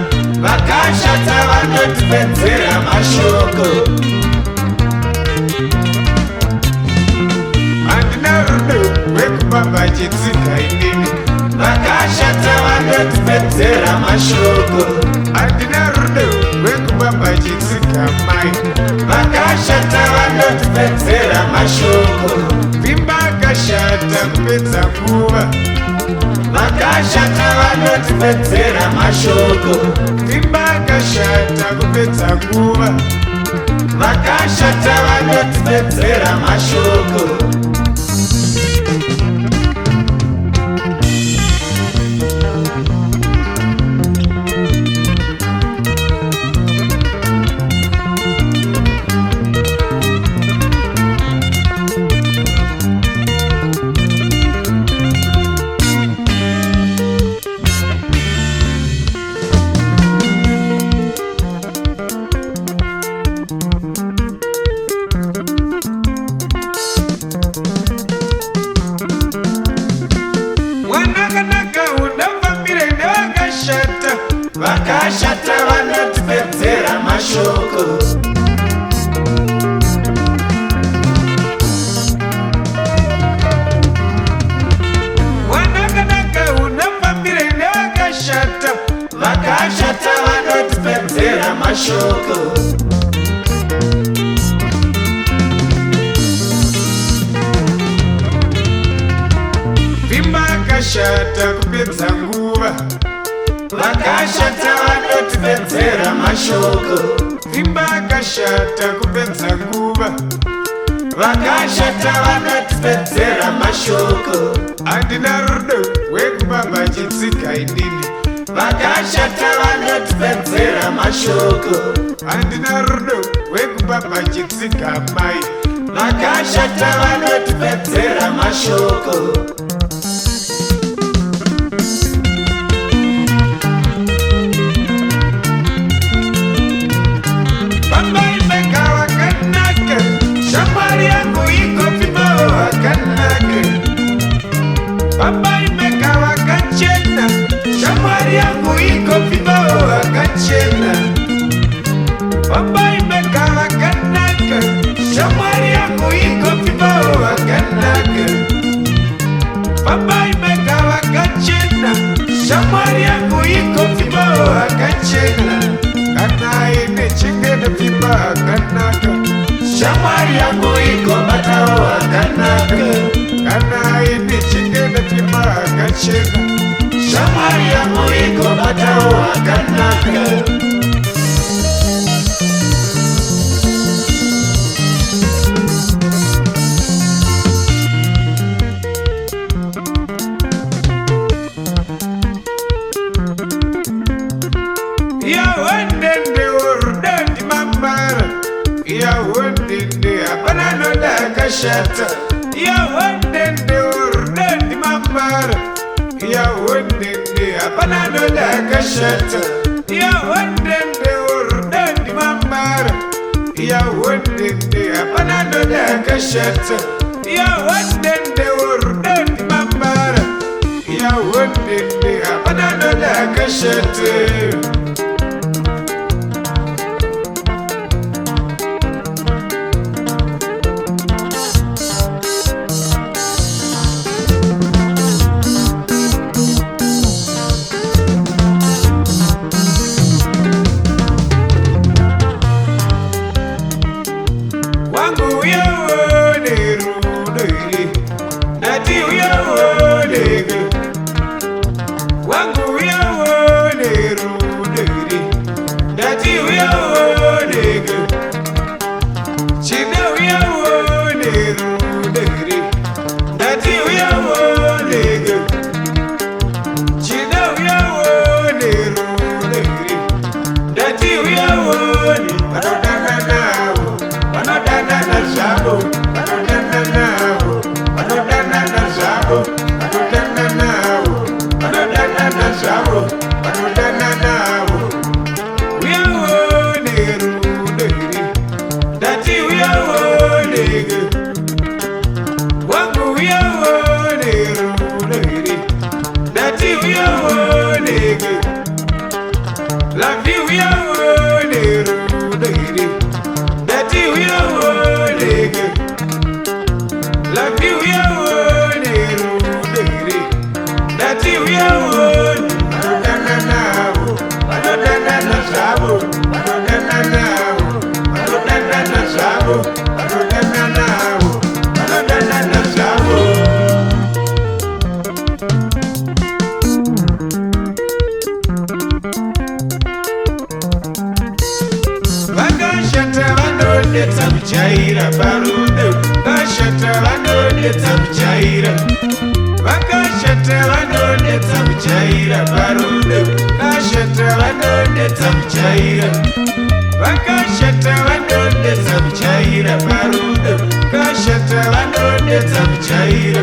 vakashata vanotipedzera mashoko. Handina rudo rwekubaba chitsika inini, vakashata vanotipedzera mashoko. Handina rudo rwekubaba chitsika mai, vakashata vanotipedzera mashoko. Vimba akashata kupedza nguva, vakashata vanotipedzera mashoko. Vimba akashata kupedza nguva, vakashata vanotipedzera mashoko. vakashata kupedza nguva, vakashata vanotipedzera mashoko. Imba yakashata kupedza nguva, vakashata vanotipedzera mashoko. Handina rudo rwekubamba chitsika inini, vakashata vanotipedzera mashoko. Handina rudo rwekubamba chitsika mai, vakashata vanotipedzera mashoko. Baba imeka wakachena, shamwari yangu iko vivo wakachena. Baba imeka wakanaka, shamwari yangu iko vivo wakanaka. Baba imeka wakachena, shamwari yangu iko vivo wakachena. Kana ine chingene vivo wakanaka, shamwari yangu iko batao wakanaka. Kana ine chingene vivo wakachena, shamwari yangu iko batao wakanaka. Shata ya wendende urdendi mambara, ya wendende apana noda kashata, ya wendende urdendi mambara, ya wendende apana noda kashata, ya wendende urdendi mambara, ya wendende apana noda kashata. Jaira barudo, kashata vanode tamujaira. Vakashata vanode tamujaira barudo, kashata vanode tamujaira. Vakashata vanode tamujaira barudo, kashata vanode tamujaira.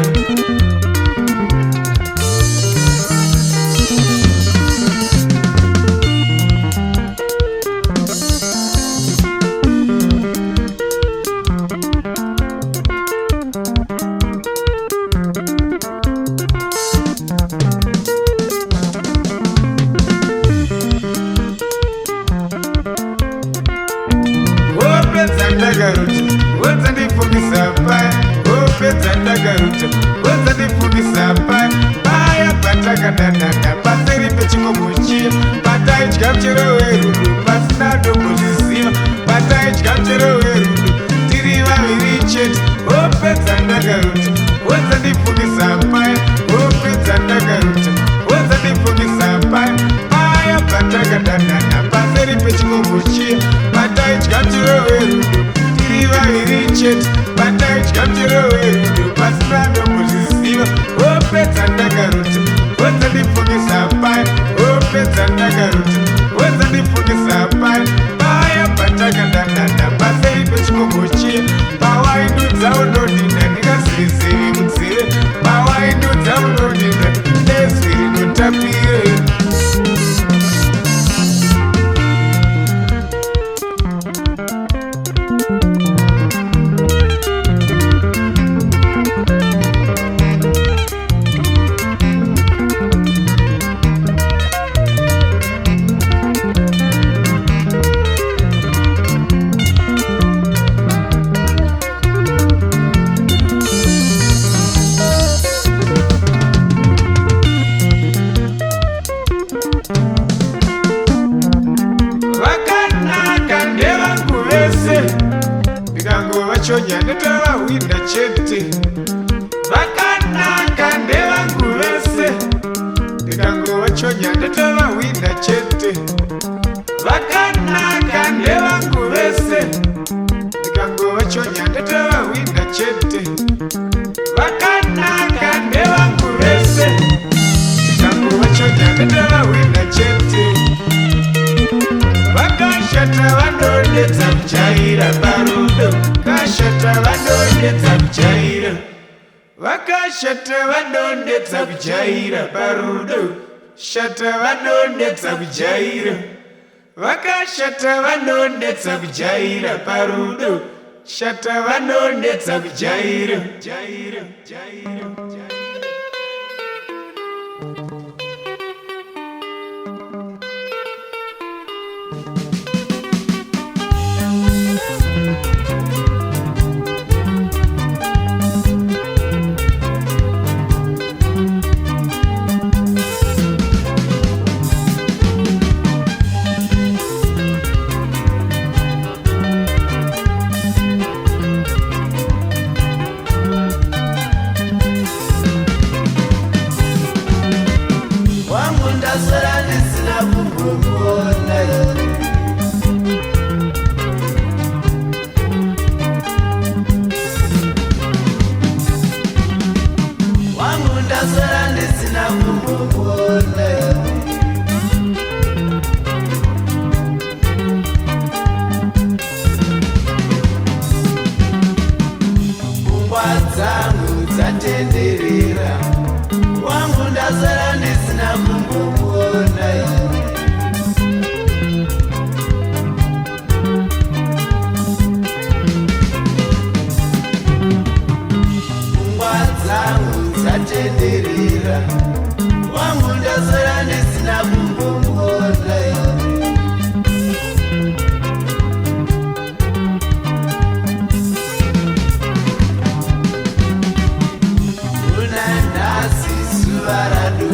Tiri vaviri chete, opedza ndakaruta, wozandifundisa pai, opedza ndakaruta. chete pandadya mchero wedu pasina nomuzviziva opedza ndakaroti wenza ndipfugisa paya opedza ndakaroti wenza ndipfugisa paya paya patakandandanda pasei pechikomo chiya pawaindudza unodinda ndingasiziri mudzive pawaindudza unodinda nezwi rinotapire chonya ndetavahwinda chete vakanaka ndevangu vese ndikangova chonya ndetavahwinda chete vakanaka ndevangu vese ndikangova chonya ndetavahwinda chete vakanaka ndevangu vese ndikangova chonya ndetavahwinda chete vakashata vanodetsa kujaira parudo vakashata vanodetsa kujaira vakashata vanodetsa kujaira parudo shata vanodetsa kujaira vakashata vanodetsa kujaira parudo shata vanodetsa kujaira jaira jaira jaira Unandasi suvaradu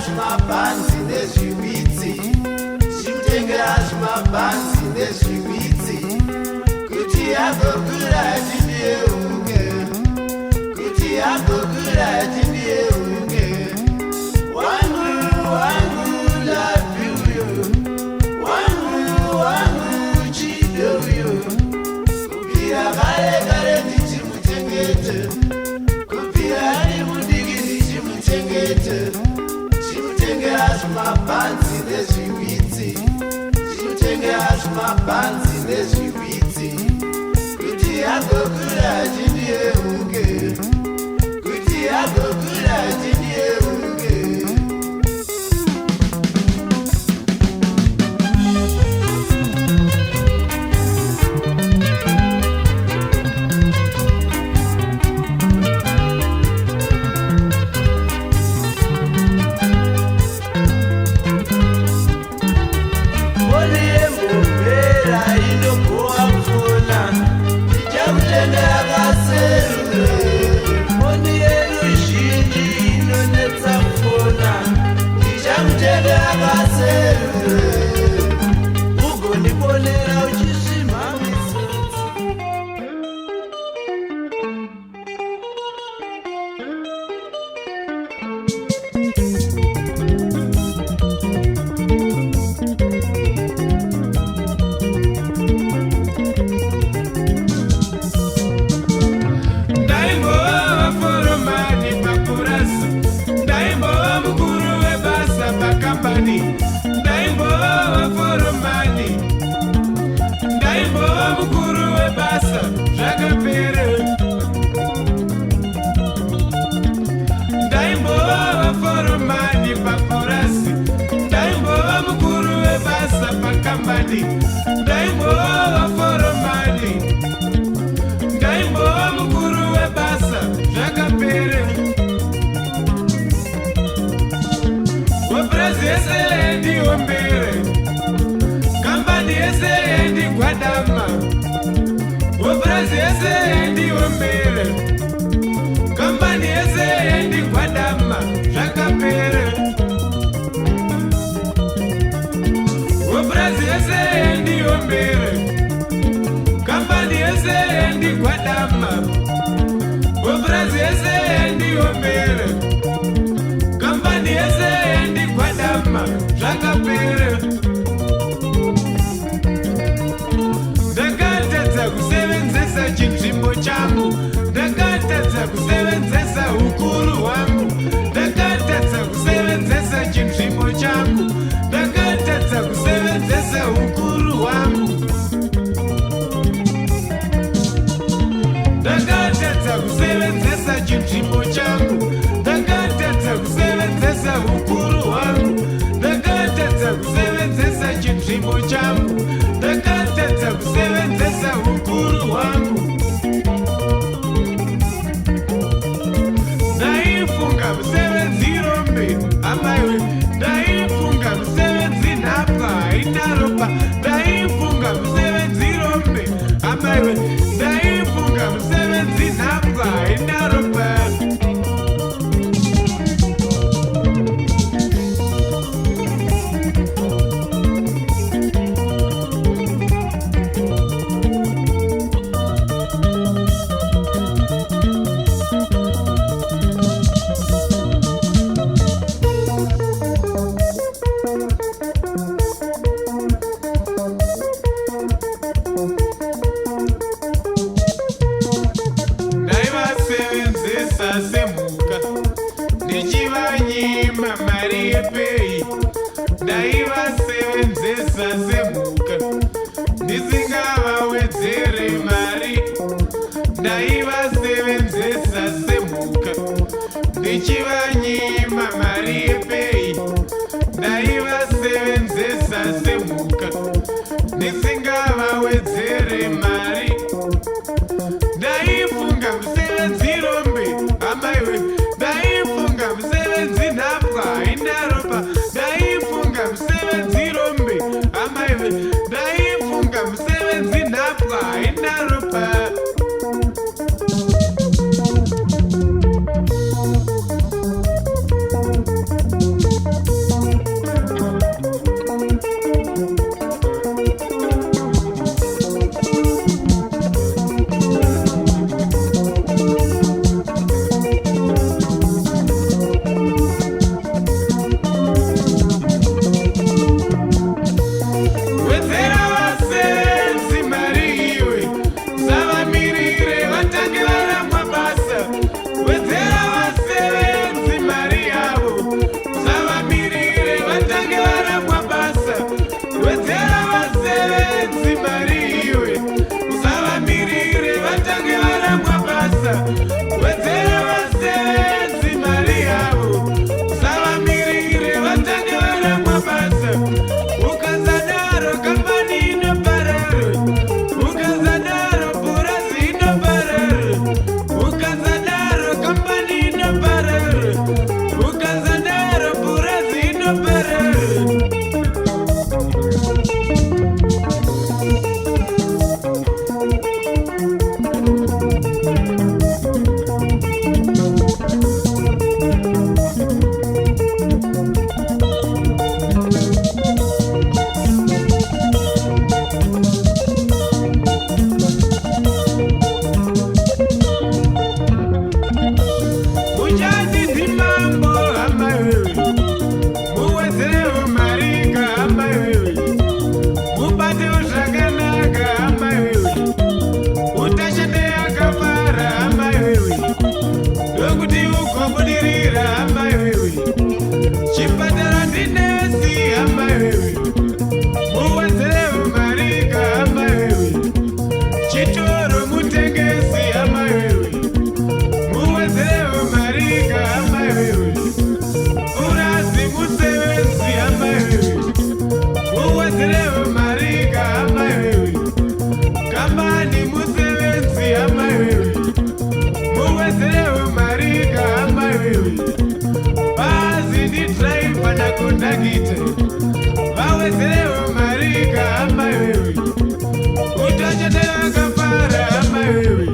zvimabhanzi nezvimwitsi, tichimutengera zvimabhanzi nezvimwitsi, kuti agokura achindiyeuke, kuti agokura achindiyeuke. Wangu love you, wangu chido, kubvira kare kare ndichimuchengete, kubvira ari mudiki ndichimuchengete, chimutengera zvimabhanzi nezvimwitsi, chimutengera zvimabhanzi nezvimwitsi, kuti agokura achindiyeuke, kuti agokura achindiyeuke. wanakite wawezelewo marika ama wewe utachetewa kafara ama wewe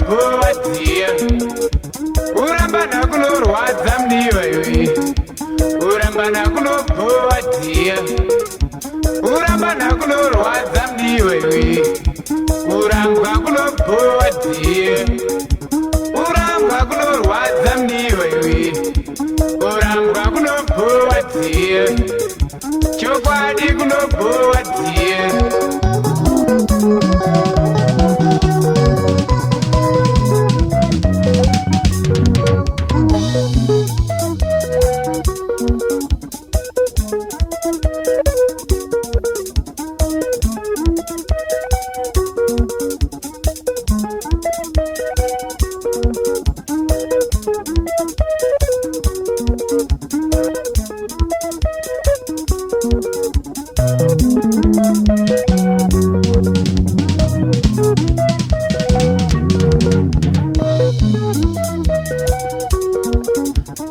kunobhowadziya urambana kunorwadza mdiwa iwe urambana kunobhowadziya urambana kunorwadza mdiwa iwe urambwa kunobhowadziya urambwa kunorwadza mdiwa iwe urambwa kunobhowadziya chokwadi kunobhowadziya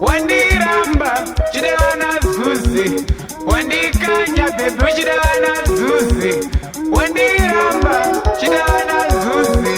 wandiramba chidevana zuzi wandikanya bebe chidevana zuzi wandiramba chidevana zuzi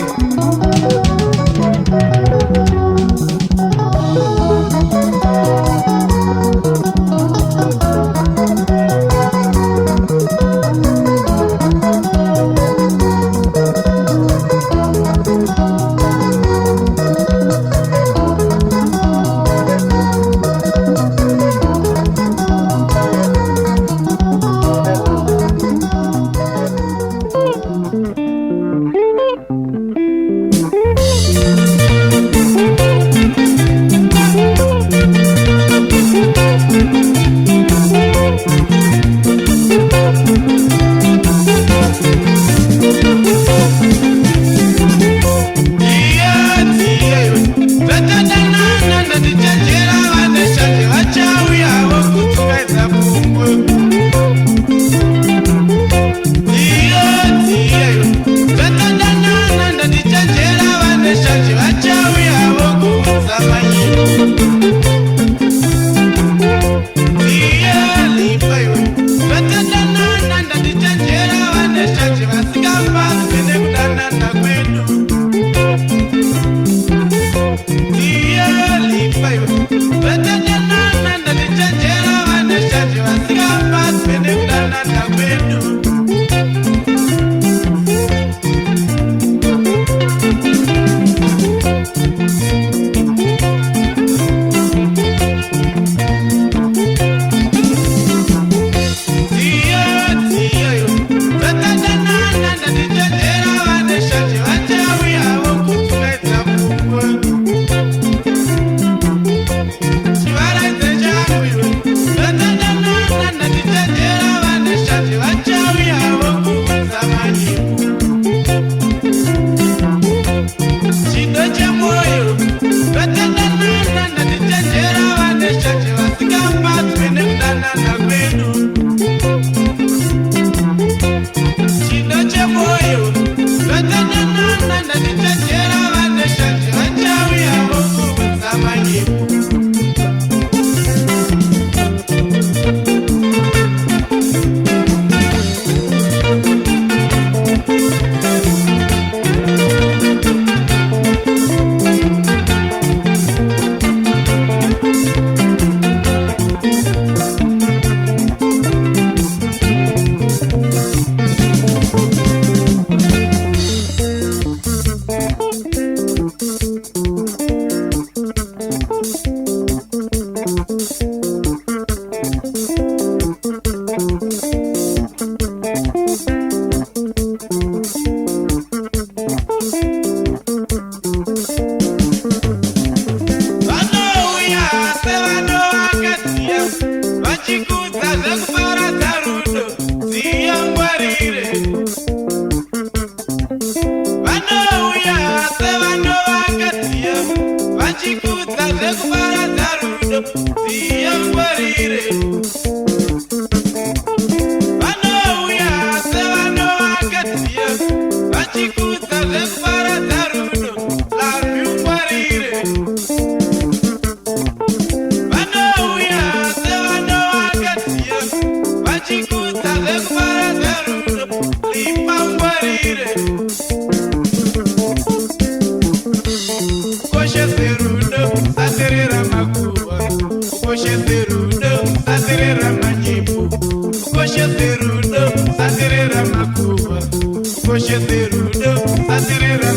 satirira